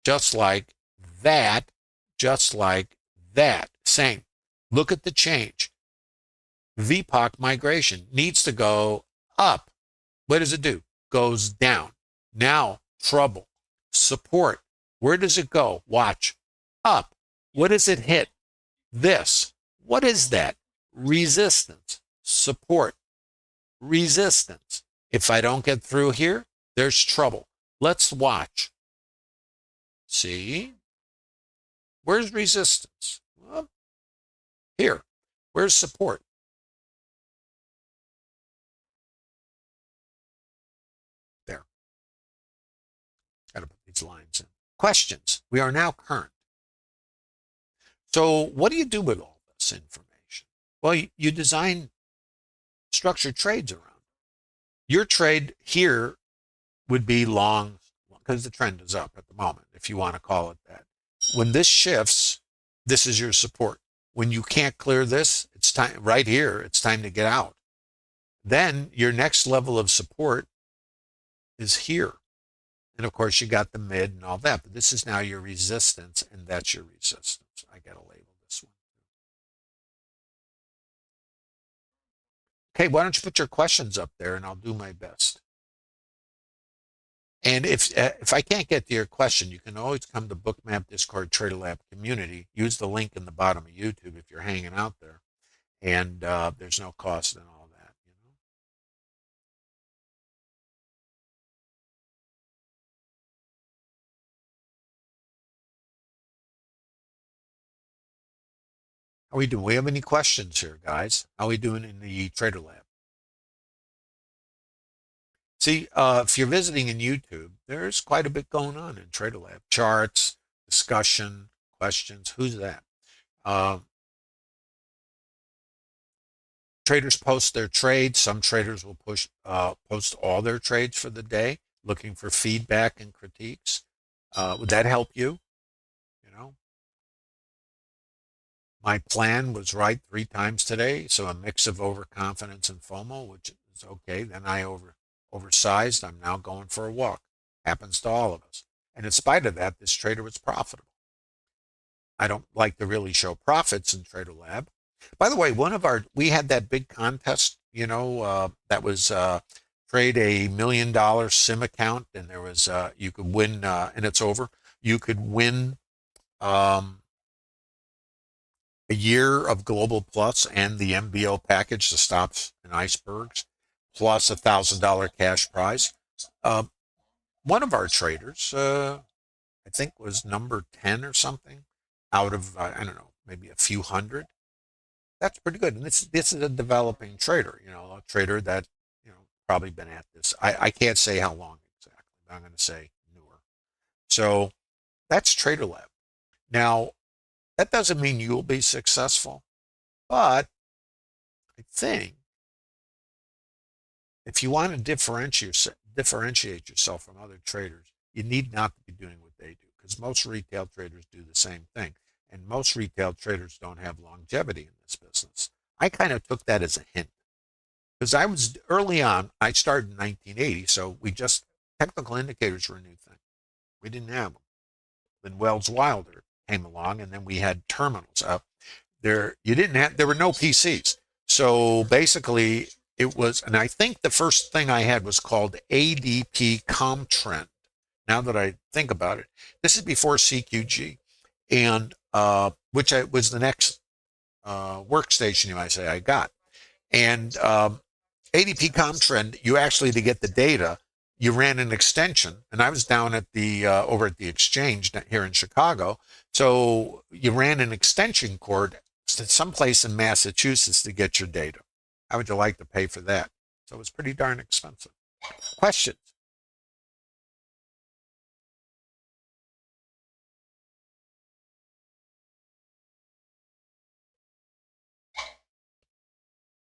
[SPEAKER 1] just like that, just like that. Same. Look at the change. VPOC migration needs to go up. What does it do? Goes down. Now, trouble. Support. Where does it go? Watch. Up. What does it hit? This. What is that? Resistance. Support. Resistance. If I don't get through here, there's trouble. Let's watch. See? Where's resistance? Well, here. Where's support? There. Got to put these lines in. Questions. We are now current. So what do you do with all this information? Well, you design structured trades around it. Your trade here would be long, because the trend is up at the moment, if you want to call it that. When this shifts, this is your support. When you can't clear this, it's time right here, it's time to get out. Then your next level of support is here. And of course, you got the mid and all that, but this is now your resistance, and that's your resistance. I got to label this one. Okay, why don't you put your questions up there, and I'll do my best. And if I can't get to your question, you can always come to Bookmap Discord Trader Lab community. Use the link in the bottom of YouTube if you're hanging out there, and there's no cost in all that. You know. How we doing? We have any questions here, guys? How we doing in the Trader Lab? See, if you're visiting in YouTube, there's quite a bit going on in Trader Lab. Charts, discussion, questions. Who's that? Traders post their trades. Some traders will post all their trades for the day, looking for feedback and critiques. Would that help you? You know, my plan was right 3 times today, so a mix of overconfidence and FOMO, which is okay. Then I oversized. I'm now going for a walk. Happens to all of us. And in spite of that, this trader was profitable. I don't like to really show profits in Trader Lab. By the way, we had that big contest, that was trade $1 million sim account, and there was you could win, and it's over. You could win a year of Global Plus and the MBO package, the stops and icebergs, plus $1,000 cash prize. One of our traders, I think was number 10 or something, out of, I don't know, maybe a few hundred. That's pretty good. And this is a developing trader, a trader that, probably been at this. I can't say how long exactly, but I'm going to say newer. So that's Trader Lab. Now, that doesn't mean you'll be successful, but I think if you want to differentiate yourself from other traders, you need not to be doing what they do because most retail traders do the same thing. And most retail traders don't have longevity in this business. I kind of took that as a hint because I was early on, I started in 1980, so technical indicators were a new thing. We didn't have them. Then Wells Wilder came along, and then we had terminals up there. There were no PCs. So basically, it was, and I think the first thing I had was called ADP Comtrend. Now that I think about it, this is before CQG, and which was the next workstation you might say I got. And ADP Comtrend, you actually, to get the data, you ran an extension, and I was down at the over at the exchange here in Chicago. So you ran an extension cord to someplace in Massachusetts to get your data. How would you like to pay for that? So it was pretty darn expensive. Questions?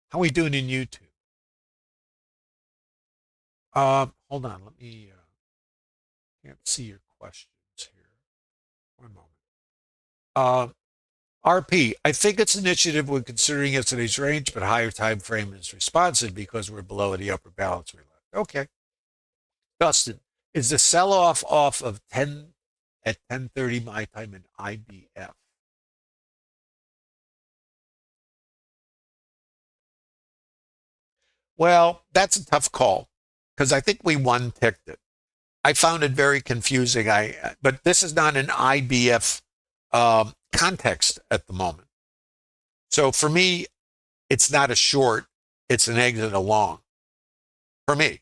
[SPEAKER 1] How are we doing in YouTube? Hold on. Let me. Can't see your questions here. One moment. RP, I think its initiative when considering yesterday's range, but higher time frame is responsive because we're below the upper balance we left. Okay. Dustin, is the sell-off of 10 at 10:30 my time in IBF? Well, that's a tough call because I think we one ticked it. I found it very confusing. But this is not an IBF context at the moment. So for me, it's not a short; it's an exit along. For me,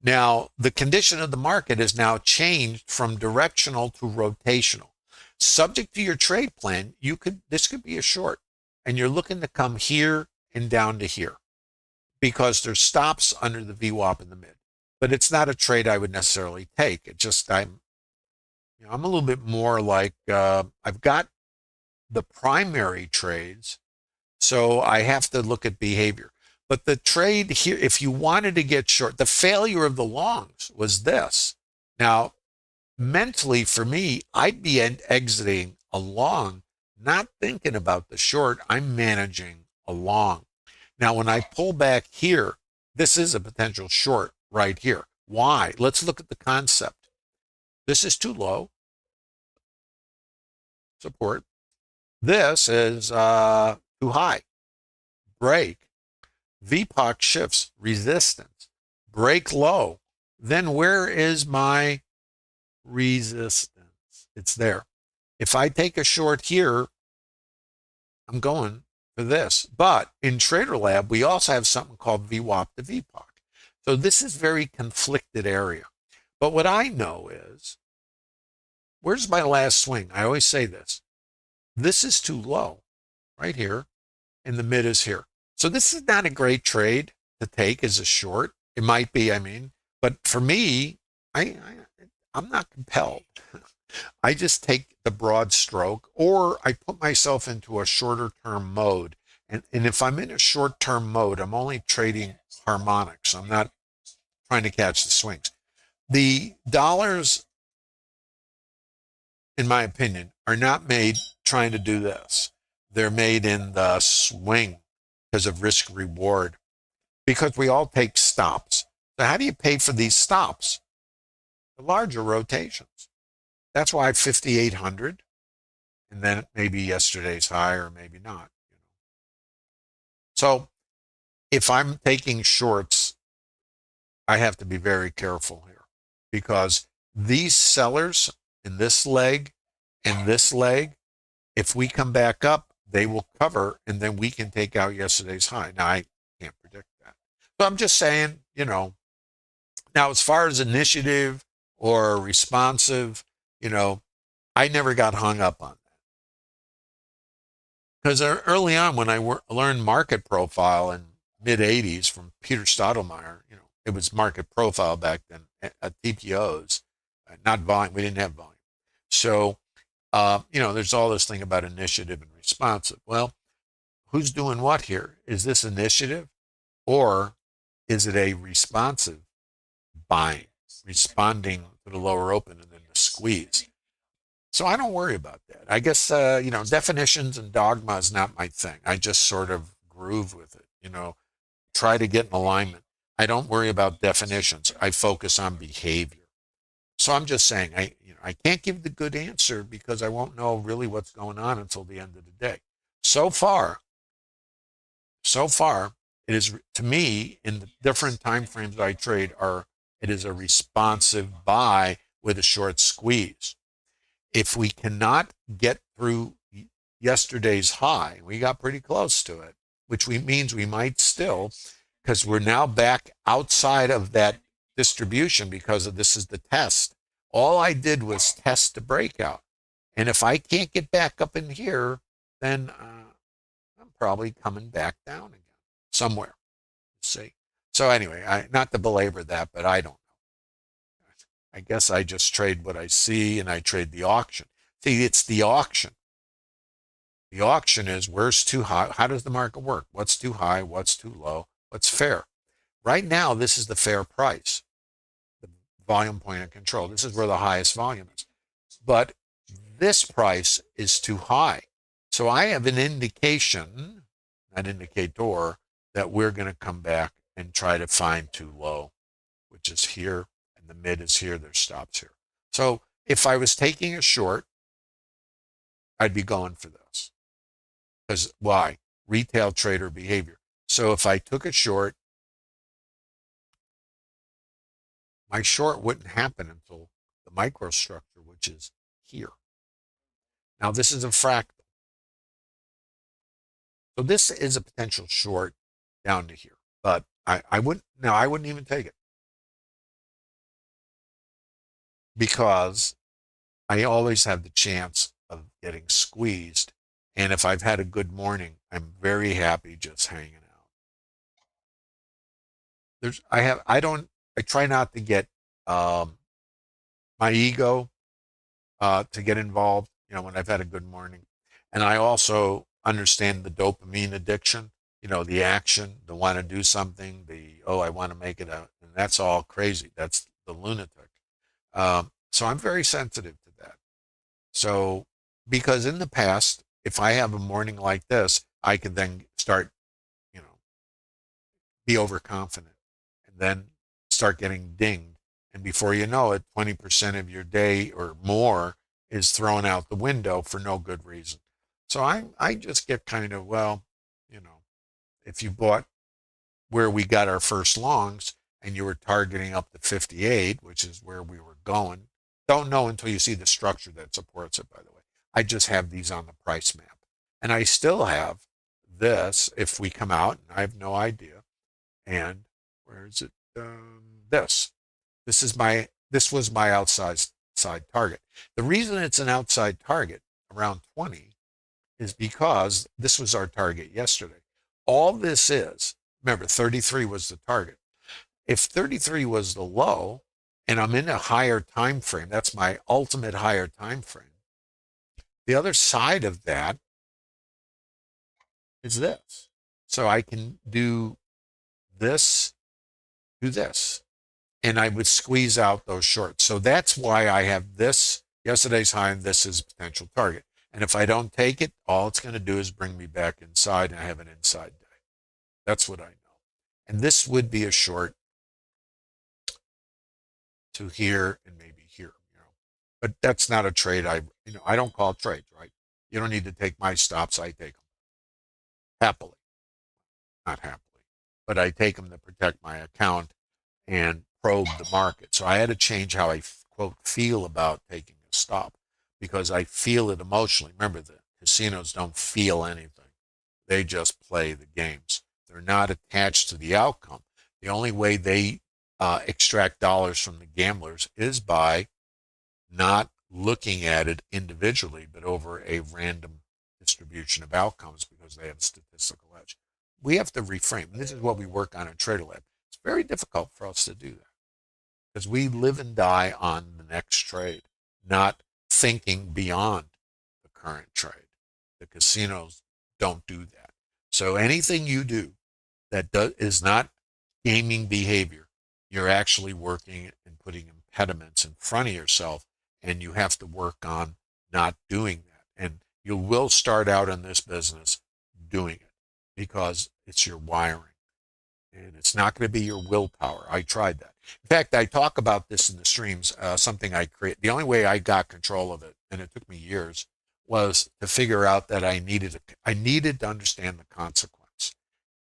[SPEAKER 1] now the condition of the market is now changed from directional to rotational. Subject to your trade plan, this could be a short, and you're looking to come here and down to here because there's stops under the VWAP in the mid. But it's not a trade I would necessarily take. It just I'm a little bit more like I've got the primary trades, so I have to look at behavior. But the trade here, if you wanted to get short, the failure of the longs was this. Now, mentally for me, I'd be exiting a long, not thinking about the short. I'm managing a long. Now, when I pull back here, this is a potential short right here. Why? Let's look at the concept. This is too low. Support. This is too high. Break. VPOC shifts. Resistance. Break low. Then where is my resistance? It's there. If I take a short here, I'm going for this. But in Trader Lab, we also have something called VWAP to VPOC. So this is very conflicted area. But what I know is, where's my last swing? I always say this. This is too low right here, and the mid is here. So this is not a great trade to take as a short. It might be, but for me, I'm not compelled. I just take the broad stroke, or I put myself into a shorter term mode. And if I'm in a short term mode, I'm only trading harmonics. I'm not trying to catch the swings. The dollars, in my opinion, are not made trying to do this. They're made in the swing because of risk reward, because we all take stops. So how do you pay for these stops? The larger rotations. That's why 5,800, and then maybe yesterday's high or maybe not. So if I'm taking shorts, I have to be very careful here because these sellers in this leg and this leg, if we come back up, they will cover, and then we can take out yesterday's high. Now, I can't predict that. So I'm just saying, now as far as initiative or responsive, I never got hung up on that. Because early on, when I learned market profile in mid '80s from Peter Stottlemyre, it was market profile back then at TPOs, not volume. We didn't have volume. So, there's all this thing about initiative and responsive. Well, who's doing what here? Is this initiative or is it a responsive buying, responding to the lower open and then the squeeze? So I don't worry about that. I guess, definitions and dogma is not my thing. I just sort of groove with it, try to get in alignment. I don't worry about definitions. I focus on behavior. So I'm just saying, I can't give the good answer because I won't know really what's going on until the end of the day. So far, it is, to me, in the different time frames I trade, it is a responsive buy with a short squeeze. If we cannot get through yesterday's high, we got pretty close to it, which means we might still, because we're now back outside of that distribution because this is the test. All I did was test the breakout. And if I can't get back up in here, then I'm probably coming back down again somewhere. Let's see. So anyway, not to belabor that, but I don't know. I guess I just trade what I see and I trade the auction. See, it's the auction. The auction is where's too high? How does the market work? What's too high? What's too low? What's fair? Right now, this is the fair price, the volume point of control. This is where the highest volume is. But this price is too high. So I have an indication, an indicator, that we're going to come back and try to find too low, which is here, and the mid is here, there's stops here. So if I was taking a short, I'd be going for this. Because why? Retail trader behavior. So if I took a short, my short wouldn't happen until the microstructure, which is here. Now this is a fractal. So this is a potential short down to here, but I wouldn't even take it because I always have the chance of getting squeezed. And if I've had a good morning, I'm very happy just hanging out. I try not to get my ego to get involved, when I've had a good morning. And I also understand the dopamine addiction, the action, the want to do something, I want to make it out. And that's all crazy. That's the lunatic. So I'm very sensitive to that. So, because in the past, if I have a morning like this, I can then start, be overconfident and then start getting dinged. And before you know it, 20% of your day or more is thrown out the window for no good reason. So I just get kind of, if you bought where we got our first longs and you were targeting up to 58, which is where we were going, don't know until you see the structure that supports it, by the way. I just have these on the price map. And I still have this if we come out, and I have no idea. And where is it? This. This was my outside target. The reason it's an outside target around 20 is because this was our target yesterday. All this is, remember, 33 was the target. If 33 was the low, and I'm in a higher time frame, that's my ultimate higher time frame. The other side of that is this. So I can do this, and I would squeeze out those shorts. So that's why I have this, yesterday's high, and this is potential target. And if I don't take it, all it's going to do is bring me back inside, and I have an inside day. That's what I know. And this would be a short to here and maybe here, But that's not a trade. I don't call trades, right? You don't need to take my stops. I take them happily, not happily, but I take them to protect my account and probe the market. So I had to change how I, quote, feel about taking a stop because I feel it emotionally. Remember, the casinos don't feel anything. They just play the games. They're not attached to the outcome. The only way they extract dollars from the gamblers is by not looking at it individually, but over a random distribution of outcomes because they have statistical edge. We have to reframe. And this is what we work on in Trader Lab. It's very difficult for us to do that because we live and die on the next trade, not thinking beyond the current trade. The casinos don't do that. So anything you do that is not gaming behavior, you're actually working and putting impediments in front of yourself, and you have to work on not doing that. And you will start out in this business doing it because it's your wiring. And it's not going to be your willpower. I tried that. In fact, I talk about this in the streams, something I create. The only way I got control of it, and it took me years, was to figure out that I needed to understand the consequence.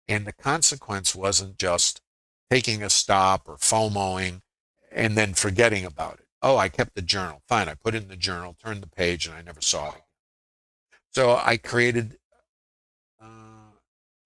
[SPEAKER 1] And the consequence wasn't just taking a stop or FOMOing and then forgetting about it. Oh, I kept the journal. Fine, I put it in the journal, turned the page, and I never saw it again. So I created, I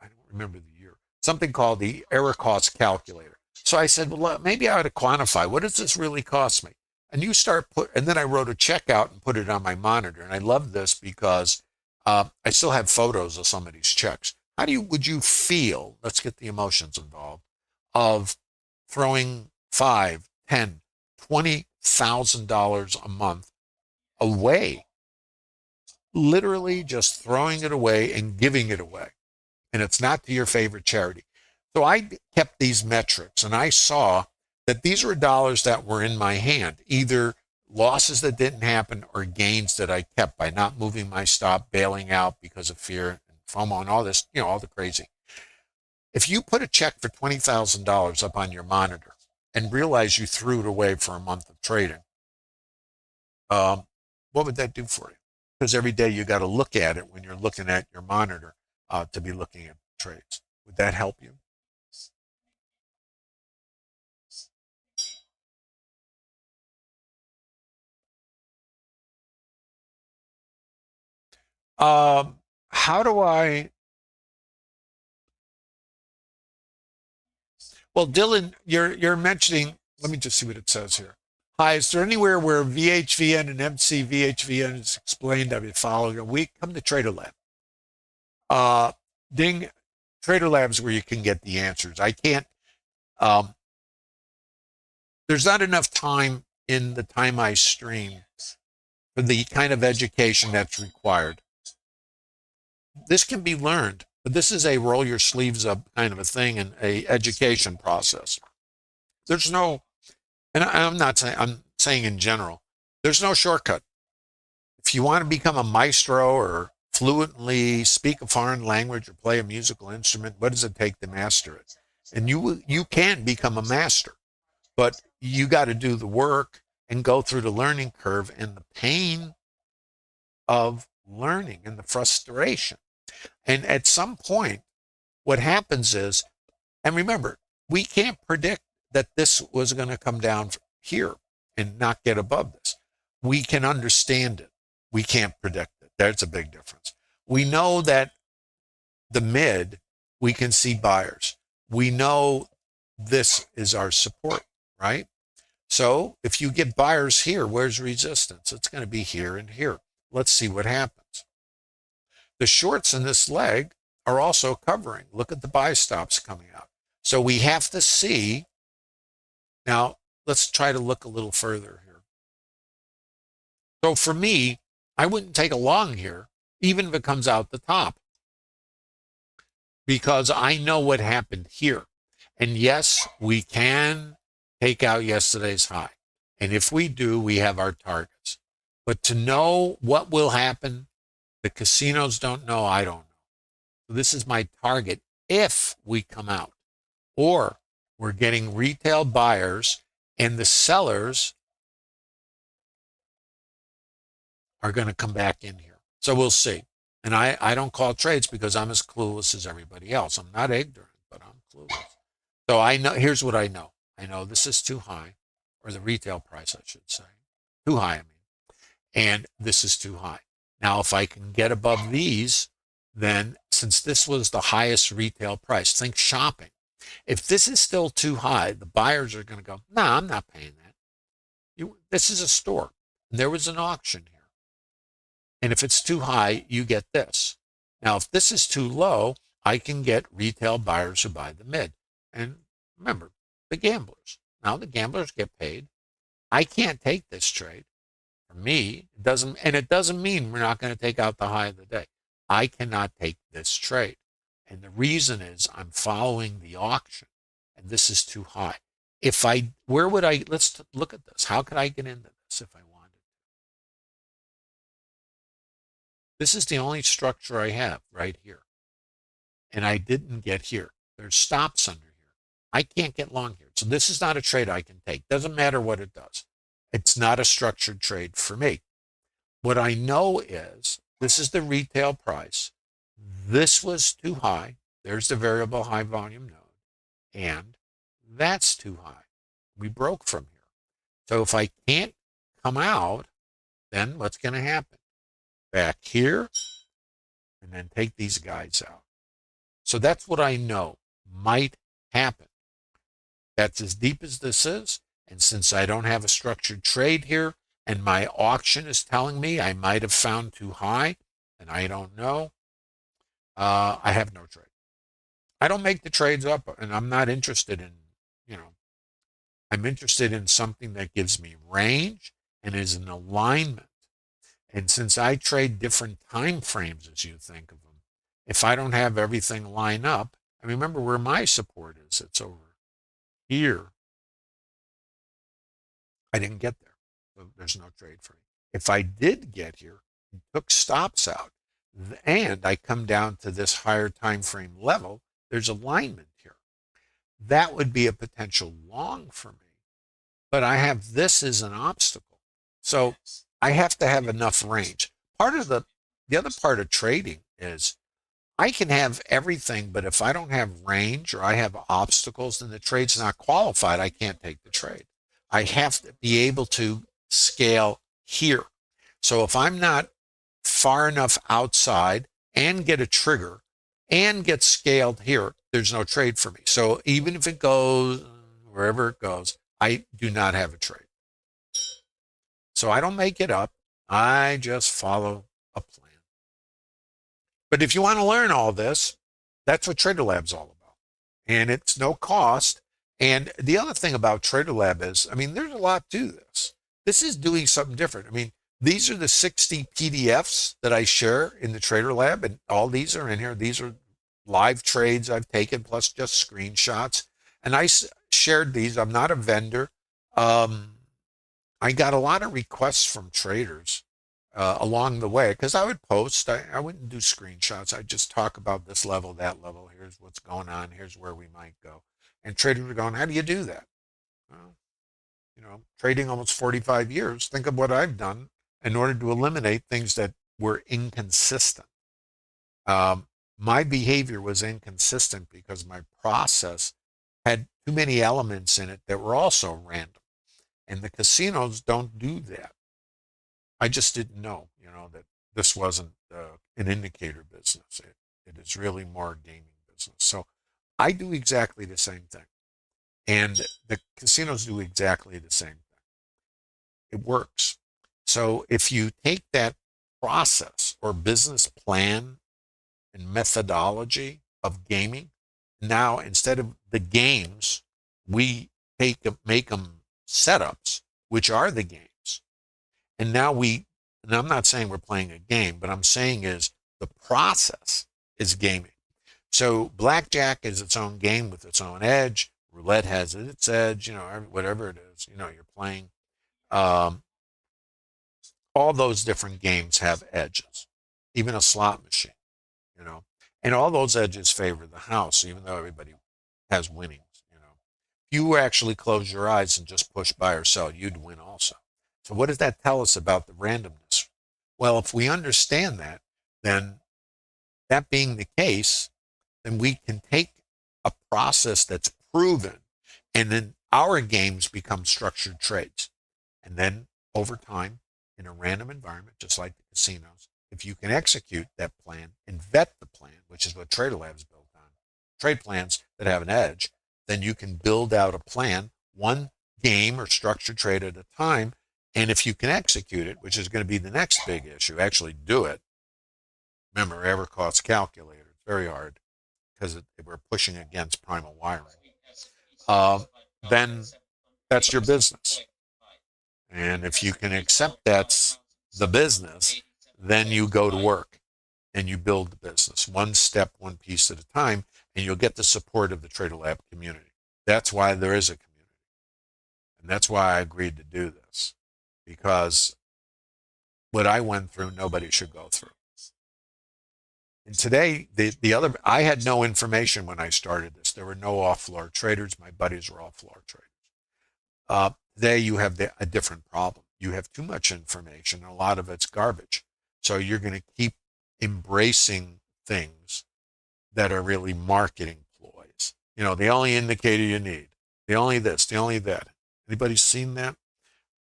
[SPEAKER 1] don't remember the year, something called the error cost calculator. So I said, well, maybe I ought to quantify. What does this really cost me? And and then I wrote a check out and put it on my monitor. And I love this because I still have photos of some of these checks. Would you feel, let's get the emotions involved, of throwing $5, $10, $20,000 a month away, literally just throwing it away and giving it away. And it's not to your favorite charity. So I kept these metrics and I saw that these were dollars that were in my hand, either losses that didn't happen or gains that I kept by not moving my stop, bailing out because of fear and FOMO and all this, all the crazy. If you put a check for $20,000 up on your monitor and realize you threw it away for a month of trading, what would that do for you? Because every day you got to look at it when you're looking at your monitor to be looking at trades. Would that help you? How do I? Well, Dylan, you're mentioning. Let me just see what it says here. Hi, is there anywhere where VHVN and MCVHVN is explained? I've been following a week. Come to Trader Lab. Ding, Trader Labs where you can get the answers. I can't. Um, there's not enough time in the time I stream for the kind of education that's required. This can be learned, but this is a roll your sleeves up kind of a thing and a education process. There's no, and I'm saying in general, there's no shortcut. If you want to become a maestro or fluently speak a foreign language or play a musical instrument, what does it take to master it? And you can become a master, but you got to do the work and go through the learning curve and the pain of learning and the frustration. And at some point, what happens is, and remember, we can't predict that this was going to come down here and not get above this. We can understand it. We can't predict it. There's a big difference. We know that the mid, we can see buyers. We know this is our support, right? So if you get buyers here, where's resistance? It's going to be here and here. Let's see what happens. The shorts in this leg are also covering. Look at the buy stops coming out. So we have to see. Now, let's try to look a little further here. So for me, I wouldn't take a long here, even if it comes out the top, because I know what happened here. And yes, we can take out yesterday's high. And if we do, we have our targets. But to know what will happen, the casinos don't know, I don't know. So this is my target if we come out. Or we're getting retail buyers and the sellers are going to come back in here. So we'll see. And I don't call trades because I'm as clueless as everybody else. I'm not ignorant, but I'm clueless. So I know, here's what I know. I know this is too high, or the retail price, I should say. Too high, I mean. And this is too high. Now, if I can get above these, then since this was the highest retail price, think shopping. If this is still too high, the buyers are going to go, no, I'm not paying that. This is a store. And there was an auction here. And if it's too high, you get this. Now, if this is too low, I can get retail buyers who buy the mid. And remember, the gamblers. Now the gamblers get paid. I can't take this trade. For me, it doesn't mean we're not going to take out the high of the day. I cannot take this trade. And the reason is I'm following the auction and this is too high. Let's look at this. How could I get into this if I wanted? This is the only structure I have right here. And I didn't get here. There's stops under here. I can't get long here. So this is not a trade I can take. Doesn't matter what it does. It's not a structured trade for me. What I know is this is the retail price. This was too high. There's the variable high volume node. And that's too high. We broke from here. So if I can't come out, then what's going to happen? Back here, and then take these guys out. So that's what I know might happen. That's as deep as this is. And since I don't have a structured trade here, and my auction is telling me I might have found too high, and I don't know, I have no trade. I don't make the trades up, and I'm not interested in, I'm interested in something that gives me range and is in alignment. And since I trade different time frames as you think of them, if I don't have everything line up, I remember where my support is. It's over here. I didn't get there. So there's no trade for me. If I did get here and took stops out, and I come down to this higher time frame level, there's alignment here. That would be a potential long for me. But I have this as an obstacle. So I have to have enough range. The other part of trading is I can have everything, but if I don't have range or I have obstacles, then the trade's not qualified. I can't take the trade. I have to be able to scale here. So if I'm not far enough outside and get a trigger and get scaled here, there's no trade for me. So even if it goes wherever it goes, I do not have a trade. So I don't make it up. I just follow a plan. But if you want to learn all this, that's what Trader Lab's all about. And it's no cost. And the other thing about Trader Lab is, there's a lot to this. This is doing something different. These are the 60 PDFs that I share in the Trader Lab, and all these are in here. These are live trades I've taken, plus just screenshots. And I shared these. I'm not a vendor. I got a lot of requests from traders along the way because I would post. I wouldn't do screenshots. I'd just talk about this level, that level. Here's what's going on. Here's where we might go. And traders were going, how do you do that? Well, trading almost 45 years. Think of what I've done in order to eliminate things that were inconsistent. My behavior was inconsistent because my process had too many elements in it that were also random. And the casinos don't do that. I just didn't know, that this wasn't an indicator business. It is really more a gaming business. So I do exactly the same thing. And the casinos do exactly the same thing. It works. So if you take that process or business plan and methodology of gaming, now instead of the games, we make them setups, which are the games. And I'm not saying we're playing a game, but I'm saying is the process is gaming. So blackjack is its own game with its own edge. Roulette has its edge, whatever it is, you're playing. All those different games have edges, even a slot machine, and all those edges favor the house, even though everybody has winnings, If you actually close your eyes and just push buy or sell, you'd win also. So what does that tell us about the randomness? Well, if we understand that, then that being the case, then we can take a process that's proven, and then our games become structured trades. And then over time, in a random environment, just like the casinos, if you can execute that plan and vet the plan, which is what Trader Lab is built on, trade plans that have an edge, then you can build out a plan, one game or structured trade at a time, And if you can execute it, which is going to be the next big issue, actually do it. Remember, error cost calculator. It's very hard because we're pushing against primal wiring. Uh, then that's your business. And if you can accept that's the business, then you go to work and you build the business one step, one piece at a time, and you'll get the support of the Trader Lab community. That's why there is a community. And that's why I agreed to do this, because what I went through, nobody should go through. And today, I had no information when I started this. There were no off-floor traders. My buddies were off-floor traders. Today, you have a different problem. You have too much information. A lot of it's garbage. So you're going to keep embracing things that are really marketing ploys. You know, the only indicator you need, the only this, the only that. Anybody seen that?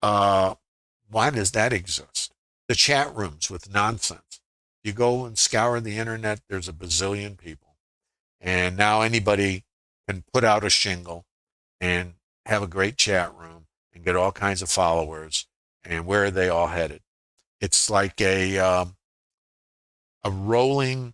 [SPEAKER 1] Why does that exist? The chat rooms with nonsense. You go and scour the internet, there's a bazillion people. And now anybody can put out a shingle and have a great chat room and get all kinds of followers. And where are they all headed? It's like a rolling,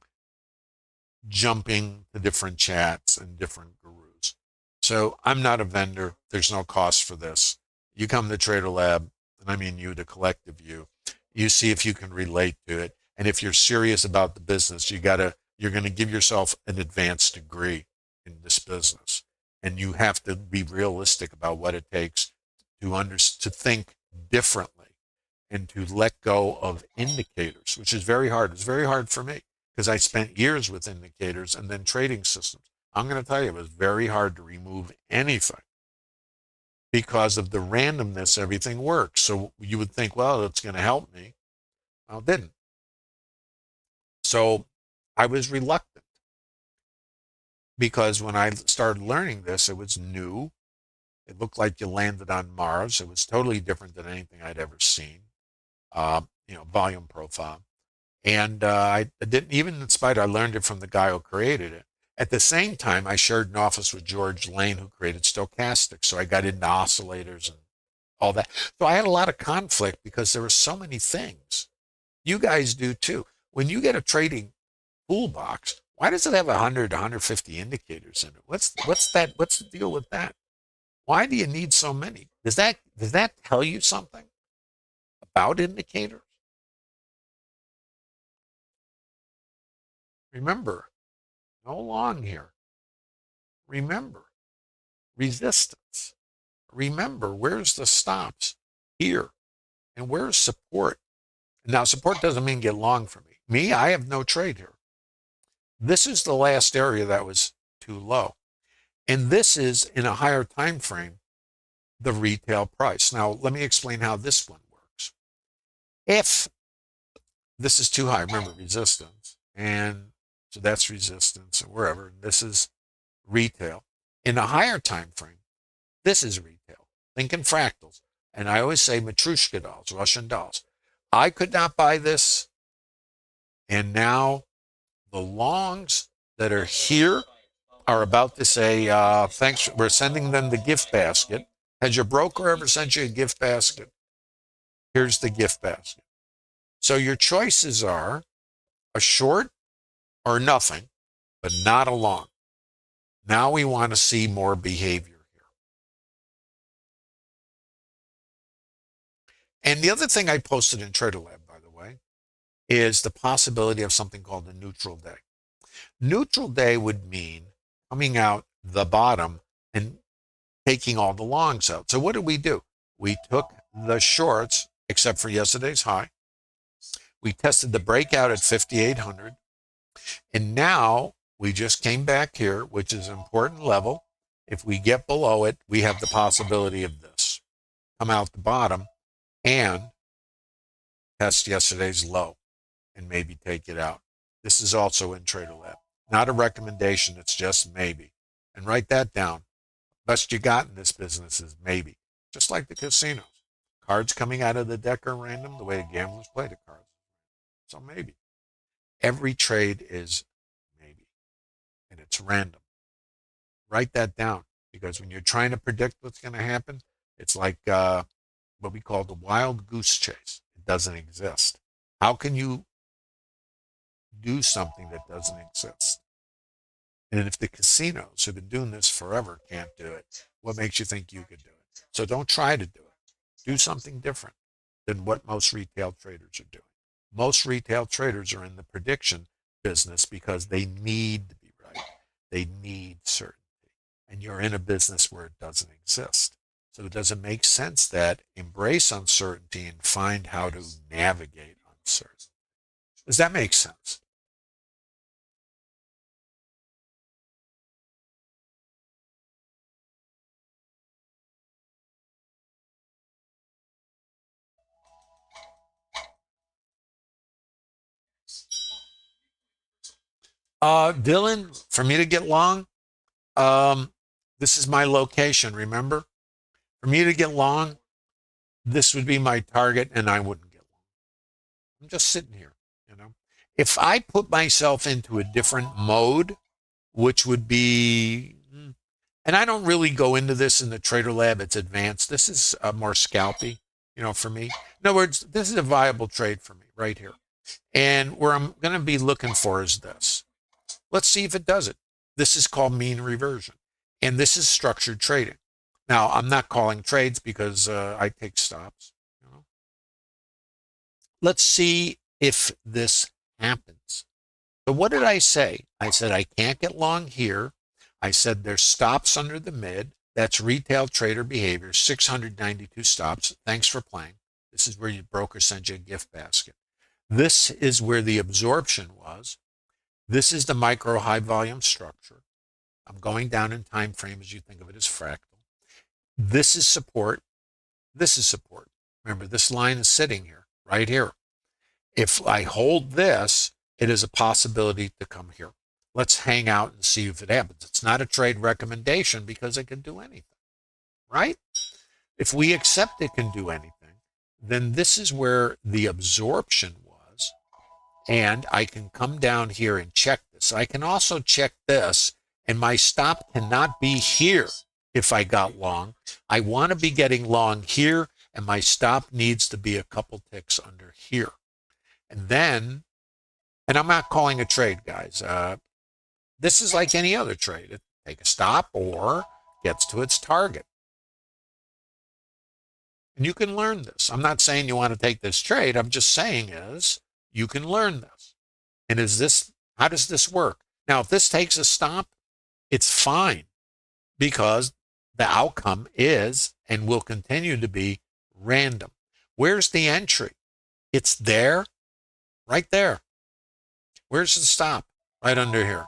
[SPEAKER 1] jumping to different chats and different gurus. So I'm not a vendor. There's no cost for this. You come to Trader Lab, and I mean you, the collective you. You see if you can relate to it. And if you're serious about the business, you're going to give yourself an advanced degree in this business. And you have to be realistic about what it takes to think differently and to let go of indicators, which is very hard. It's very hard for me because I spent years with indicators and then trading systems. I'm going to tell you, it was very hard to remove anything because of the randomness everything works. So you would think, well, it's going to help me. Well, it didn't. So I was reluctant because when I started learning this, it was new. It looked like you landed on Mars. It was totally different than anything I'd ever seen. Volume profile. And I didn't, even in spite, I learned it from the guy who created it. At the same time, I shared an office with George Lane, who created stochastics. So I got into oscillators and all that. So I had a lot of conflict because there were so many things. You guys do too. When you get a trading toolbox, why does it have 100, 150 indicators in it? What's that? What's the deal with that? Why do you need so many? Does that tell you something about indicators? Remember, no long here. Remember, resistance. Remember, where's the stops? Here. And where's support? Now, support doesn't mean get long for me. Me, I have no trade here. This is the last area that was too low. And this is, in a higher time frame, the retail price. Now, let me explain how this one works. If this is too high, remember resistance, and so that's resistance, and wherever. This is retail. In a higher time frame, this is retail. Think in fractals. And I always say Matryoshka dolls, Russian dolls. I could not buy this, and now the longs that are here are about to say, thanks, we're sending them the gift basket. Has your broker ever sent you a gift basket? Here's the gift basket. So your choices are a short or nothing, but not a long. Now we want to see more behavior here. And the other thing I posted in Trader Lab, by the way, is the possibility of something called a neutral day. Neutral day would mean coming out the bottom and taking all the longs out. So what did we do? We took the shorts, except for yesterday's high. We tested the breakout at 5,800. And now we just came back here, which is an important level. If we get below it, we have the possibility of this. Come out the bottom and test yesterday's low and maybe take it out. This is also in Trader Lab. Not a recommendation, it's just maybe. And write that down. Best you got in this business is maybe. Just like the casinos. Cards coming out of the deck are random, the way the gamblers play the cards. So maybe. Every trade is maybe. And it's random. Write that down. Because when you're trying to predict what's going to happen, it's like what we call the wild goose chase. It doesn't exist. How can you do something that doesn't exist? And if the casinos who've been doing this forever can't do it, what makes you think you could do it? So don't try to do it. Do something different than what most retail traders are doing. Most retail traders are in the prediction business because they need to be right. They need certainty. And you're in a business where it doesn't exist. So it doesn't make sense that embrace uncertainty and find how to navigate uncertainty. Does that make sense? Dylan, for me to get long, um, this is my location, remember? For me to get long, this would be my target and I wouldn't get long. I'm just sitting here, you know. If I put myself into a different mode, which would be, and I don't really go into this in the trader lab, it's advanced. This is more scalpy, for me. In other words, this is a viable trade for me right here. And where I'm going to be looking for is this. Let's see if it does it. This is called mean reversion. And this is structured trading. Now, I'm not calling trades because I take stops. Let's see if this happens. So what did I say? I said I can't get long here. I said there's stops under the mid. That's retail trader behavior, 692 stops. Thanks for playing. This is where your broker sends you a gift basket. This is where the absorption was. This is the micro high volume structure. I'm going down in time frame as you think of it as fractal. This is support. This is support. Remember, this line is sitting here, right here. If I hold this, it is a possibility to come here. Let's hang out and see if it happens. It's not a trade recommendation because it can do anything, right? If we accept it can do anything, then this is where the absorption was. And I can come down here and check this. I can also check this, and my stop cannot be here if I got long. I want to be getting long here, and my stop needs to be a couple ticks under here. And then, and I'm not calling a trade, guys. This is like any other trade. It take a stop or gets to its target. And you can learn this. I'm not saying you want to take this trade. I'm just saying is you can learn this. And how does this work? Now, if this takes a stop, it's fine because the outcome is and will continue to be random. Where's the entry? It's there, right there. Where's the stop? Right under here.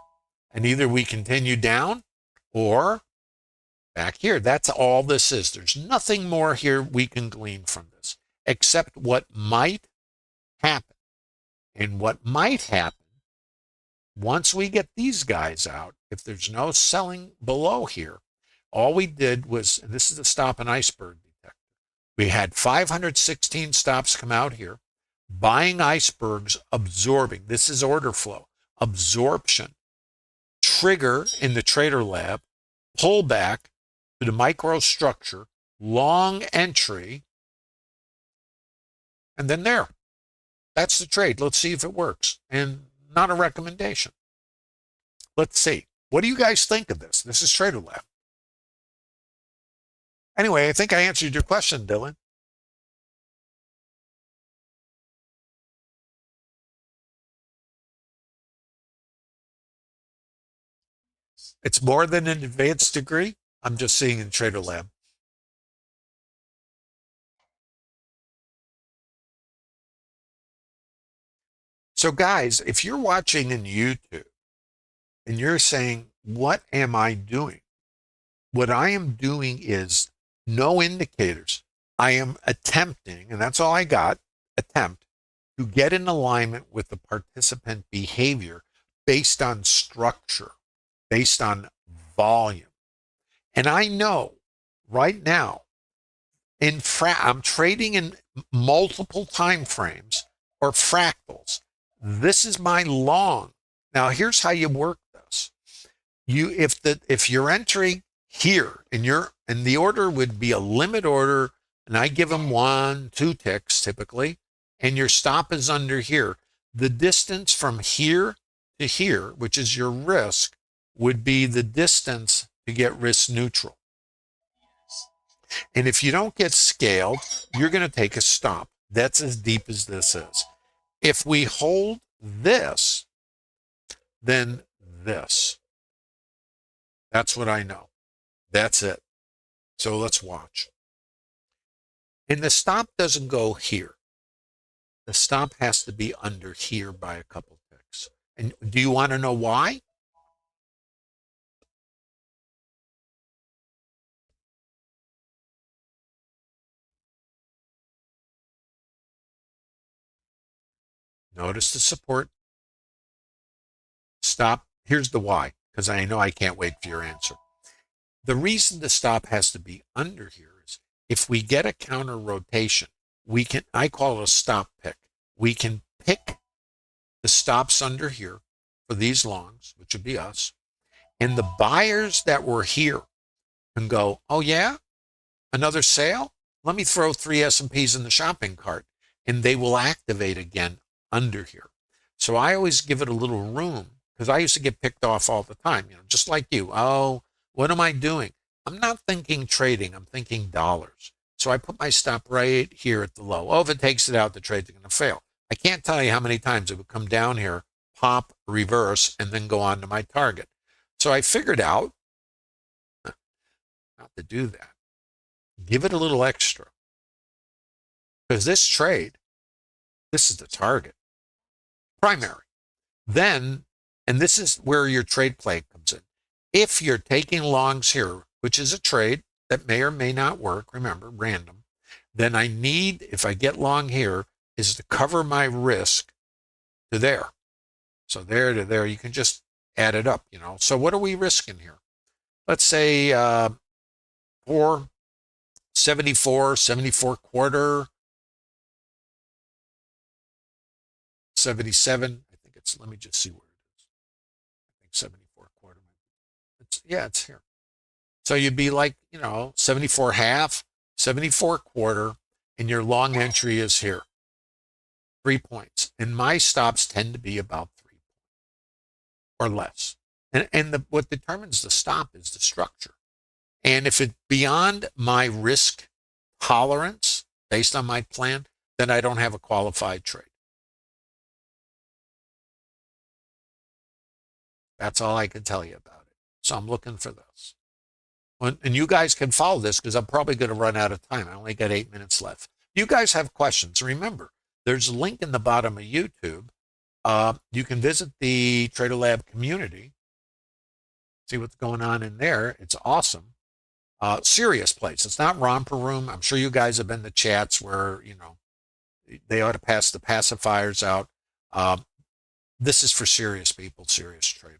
[SPEAKER 1] And either we continue down or back here. That's all this is. There's nothing more here we can glean from this except what might happen. And what might happen once we get these guys out, if there's no selling below here, all we did was, and this is the stop and iceberg detector. We had 516 stops come out here, buying icebergs, absorbing. This is order flow, absorption, trigger in the trader lab, pullback to the microstructure, long entry, and then there. That's the trade. Let's see if it works. And not a recommendation. Let's see. What do you guys think of this? This is Trader Lab. Anyway, I think I answered your question, Dylan. It's more than an advanced degree. I'm just seeing in Trader Lab. So guys, if you're watching in YouTube and you're saying, what am I doing? What I am doing is no indicators. I am attempting, and that's all I got, attempt to get in alignment with the participant behavior based on structure, based on volume. And I know right now, I'm trading in multiple time frames or fractals. This is my long. Now here's how you work this. If you're entering here and the order would be a limit order and I give them 1, 2 ticks typically, and your stop is under here. The distance from here to here, which is your risk, would be the distance to get risk neutral. And if you don't get scaled, you're going to take a stop. That's as deep as this is. If we hold this, then this. That's what I know. That's it. So let's watch. And the stop doesn't go here. The stop has to be under here by a couple ticks. And do you want to know why? Notice the support. Stop. Here's the why, because I know I can't wait for your answer. The reason the stop has to be under here is if we get a counter rotation, we can, I call it a stop pick. We can pick the stops under here for these longs, which would be us. And the buyers that were here can go, oh yeah, another sale? Let me throw 3 S&Ps in the shopping cart, and they will activate again under here. So I always give it a little room, because I used to get picked off all the time, just like you. Oh, what am I doing? I'm not thinking trading. I'm thinking dollars. So I put my stop right here at the low. Oh, if it takes it out, the trade's going to fail. I can't tell you how many times it would come down here, pop, reverse, and then go on to my target. So I figured out not to do that. Give it a little extra. Because this trade, this is the target. Primary. Then, and this is where your trade play comes in. If you're taking longs here, which is a trade that may or may not work, remember, random, then I need, if I get long here, is to cover my risk to there. So there to there, you can just add it up, So what are we risking here? Let's say 474, 74 quarter, 77. I think it's, let me just see where it is. I think 74 quarter. It's here. So you'd be like, 74 half, 74 quarter, and your long entry is here. 3 points. And my stops tend to be about 3 or less. And what determines the stop is the structure. And if it's beyond my risk tolerance based on my plan, then I don't have a qualified trade. That's all I can tell you about it. So I'm looking for this. And you guys can follow this because I'm probably going to run out of time. I only got 8 minutes left. You guys have questions. Remember, there's a link in the bottom of YouTube. You can visit the Trader Lab community, see what's going on in there. It's awesome. Serious place. It's not romper room. I'm sure you guys have been to chats where, they ought to pass the pacifiers out. This is for serious people, serious traders.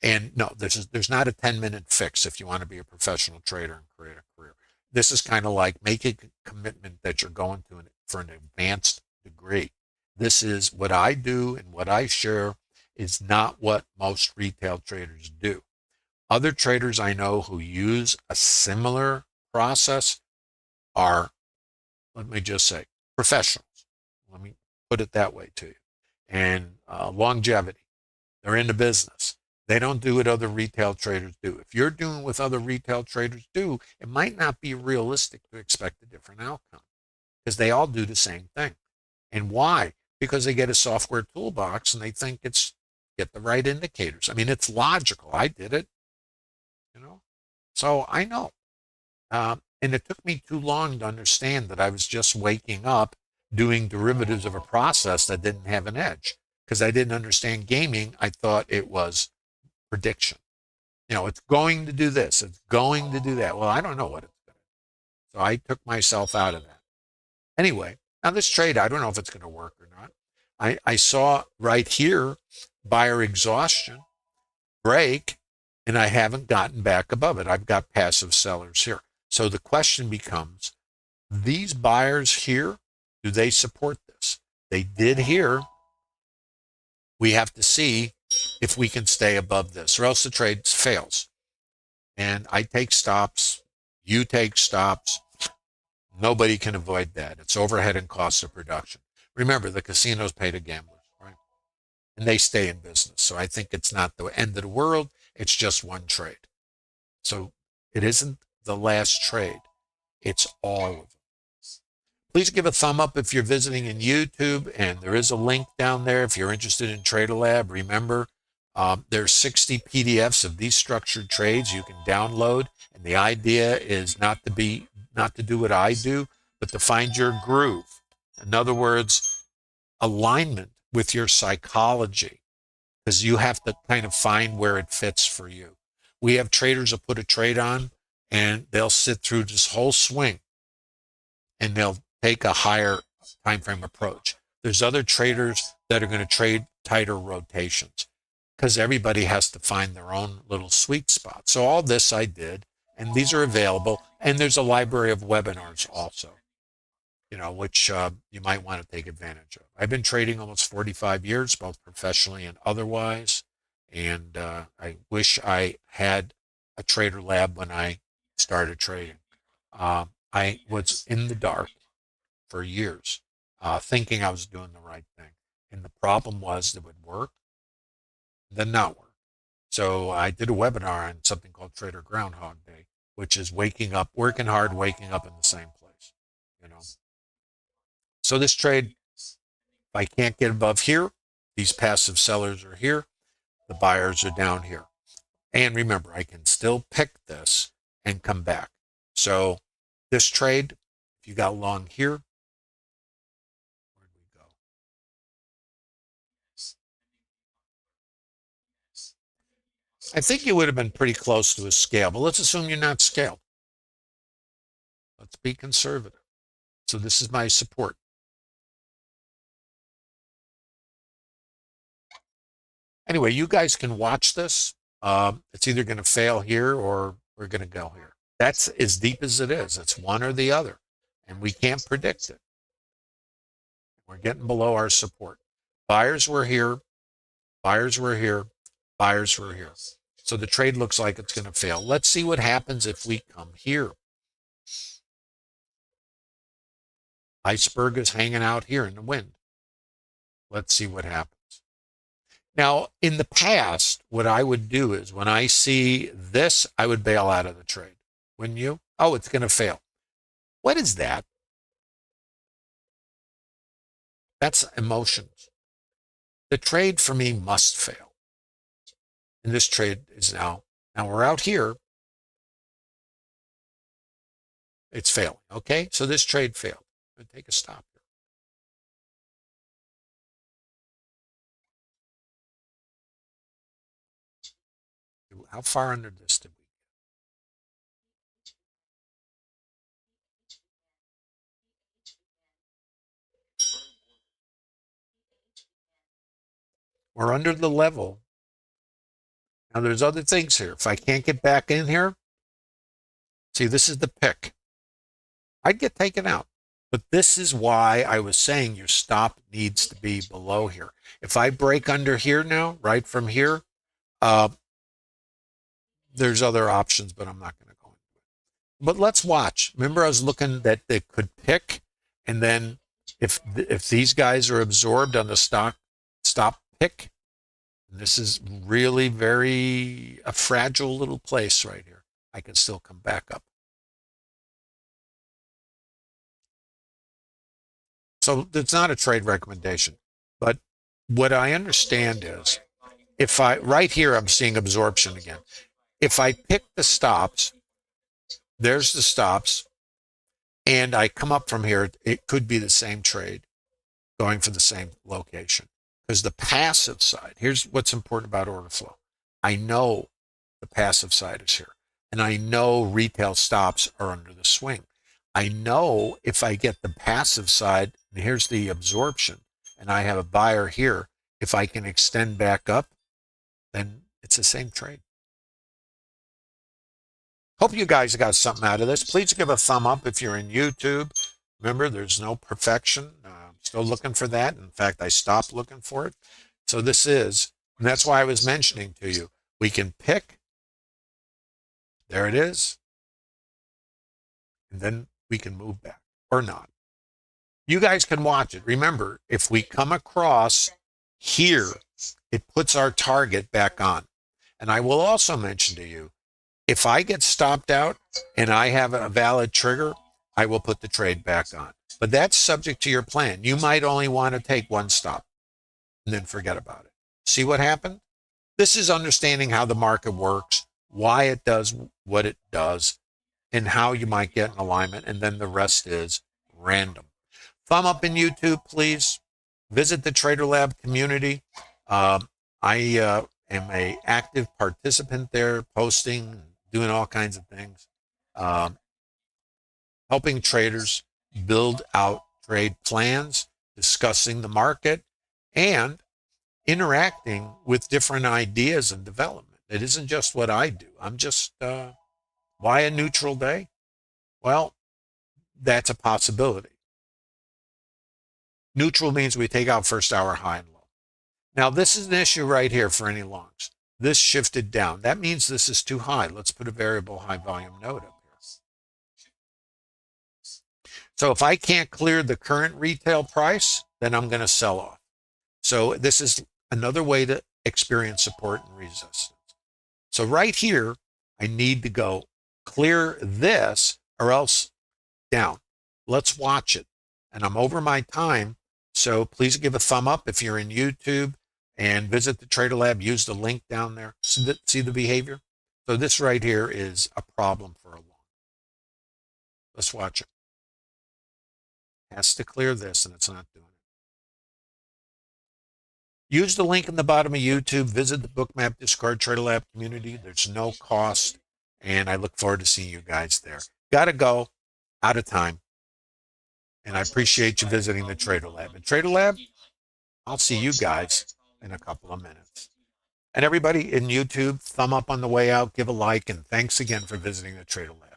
[SPEAKER 1] And no, there's not a 10-minute fix if you want to be a professional trader and create a career. This is kind of like making a commitment that you're going to for an advanced degree. This is what I do, and what I share is not what most retail traders do. Other traders I know who use a similar process are, let me just say, professionals. Let me put it that way to you. And longevity. They're in the business. They don't do what other retail traders do. If you're doing what other retail traders do, it might not be realistic to expect a different outcome, because they all do the same thing. And why? Because they get a software toolbox and they think it's get the right indicators. I mean, it's logical. I did it, So I know. And it took me too long to understand that I was just waking up doing derivatives of a process that didn't have an edge, because I didn't understand gaming. I thought it was prediction. It's going to do this. It's going to do that. Well, I don't know what it's going to do. So I took myself out of that. Anyway, now this trade, I don't know if it's going to work or not. I saw right here, buyer exhaustion, break, and I haven't gotten back above it. I've got passive sellers here. So the question becomes, these buyers here, do they support this? They did here. We have to see if we can stay above this, or else the trade fails. And I take stops. You take stops. Nobody can avoid that. It's overhead and costs of production. Remember, the casinos pay the gamblers, right? And they stay in business. So I think it's not the end of the world. It's just one trade. So it isn't the last trade. It's all of them. Please give a thumb up if you're visiting in YouTube, and there is a link down there if you're interested in TraderLab. Remember, there's 60 PDFs of these structured trades you can download, and the idea is not to do what I do, but to find your groove. In other words, alignment with your psychology, because you have to kind of find where it fits for you. We have traders that put a trade on, and they'll sit through this whole swing, and they'll take a higher time frame approach. There's other traders that are going to trade tighter rotations because everybody has to find their own little sweet spot. So all this I did, and these are available. And there's a library of webinars also, which you might want to take advantage of. I've been trading almost 45 years, both professionally and otherwise. And I wish I had a trader lab when I started trading. I was in the dark for years, thinking I was doing the right thing. And the problem was it would work, then not work. So I did a webinar on something called Trader Groundhog Day, which is waking up, working hard, waking up in the same place. So this trade, if I can't get above here, these passive sellers are here, the buyers are down here. And remember, I can still pick this and come back. So this trade, if you got long here, where'd we go? I think you would have been pretty close to a scale, but let's assume you're not scaled. Let's be conservative. So this is my support. Anyway, you guys can watch this. It's either going to fail here or we're going to go here. That's as deep as it is. It's one or the other, and we can't predict it. We're getting below our support. Buyers were here, buyers were here, buyers were here. So the trade looks like it's going to fail. Let's see what happens if we come here. Iceberg is hanging out here in the wind. Let's see what happens. Now, in the past, what I would do is when I see this, I would bail out of the trade. Wouldn't you? Oh, it's going to fail. What is that? That's emotions. The trade for me must fail. And this trade is now we're out here. It's failing. Okay, so this trade failed. I'm going to take a stop here. How far under this did we? We're under the level. Now there's other things here. If I can't get back in here, see, this is the pick. I'd get taken out. But this is why I was saying your stop needs to be below here. If I break under here now, right from here, there's other options, but I'm not going to go into it. But let's watch. Remember, I was looking that they could pick, and then if these guys are absorbed on the stop pick, this is really a fragile little place right here. I can still come back up. So it's not a trade recommendation, but what I understand is right here, I'm seeing absorption again. If I pick the stops, there's the stops, and I come up from here, it could be the same trade going for the same location. Because the passive side, here's what's important about order flow. I know the passive side is here, and I know retail stops are under the swing. I know if I get the passive side, and here's the absorption, and I have a buyer here, if I can extend back up, then it's the same trade. Hope you guys got something out of this. Please give a thumb up if you're in YouTube. Remember, there's no perfection. I'm still looking for that. In fact, I stopped looking for it. So and that's why I was mentioning to you, we can pick. There it is. And then we can move back. or not. You guys can watch it. Remember, if we come across here, it puts our target back on. And I will also mention to you, if I get stopped out and I have a valid trigger, I will put the trade back on. But that's subject to your plan. You might only want to take one stop and then forget about it. See what happened? This is understanding how the market works, why it does what it does, and how you might get an alignment. And then the rest is random. Thumb up in YouTube, please. Visit the Trader Lab community. I am a active participant there, posting, doing all kinds of things, helping traders build out trade plans, discussing the market, and interacting with different ideas and development. It isn't just what I do. I'm just, why a neutral day? Well, that's a possibility. Neutral means we take out first hour high and low. Now, this is an issue right here for any longs. This shifted down. That means this is too high. Let's put a variable high volume node up here. So if I can't clear the current retail price, then I'm going to sell off. So this is another way to experience support and resistance. So right here, I need to go clear this or else down. Let's watch it. And I'm over my time. So please give a thumb up if you're in YouTube and visit the Trader Lab. Use the link down there. See the behavior? So this right here is a problem for a long. Let's watch it. Has to clear this and it's not doing it. Use the link in the bottom of YouTube. Visit the Bookmap Discord Trader Lab community. There's no cost. And I look forward to seeing you guys there. Gotta go. Out of time. And I appreciate you visiting the Trader Lab. And Trader Lab, I'll see you guys in a couple of minutes. And everybody in YouTube, thumb up on the way out, give a like, and thanks again for visiting the Trader Lab.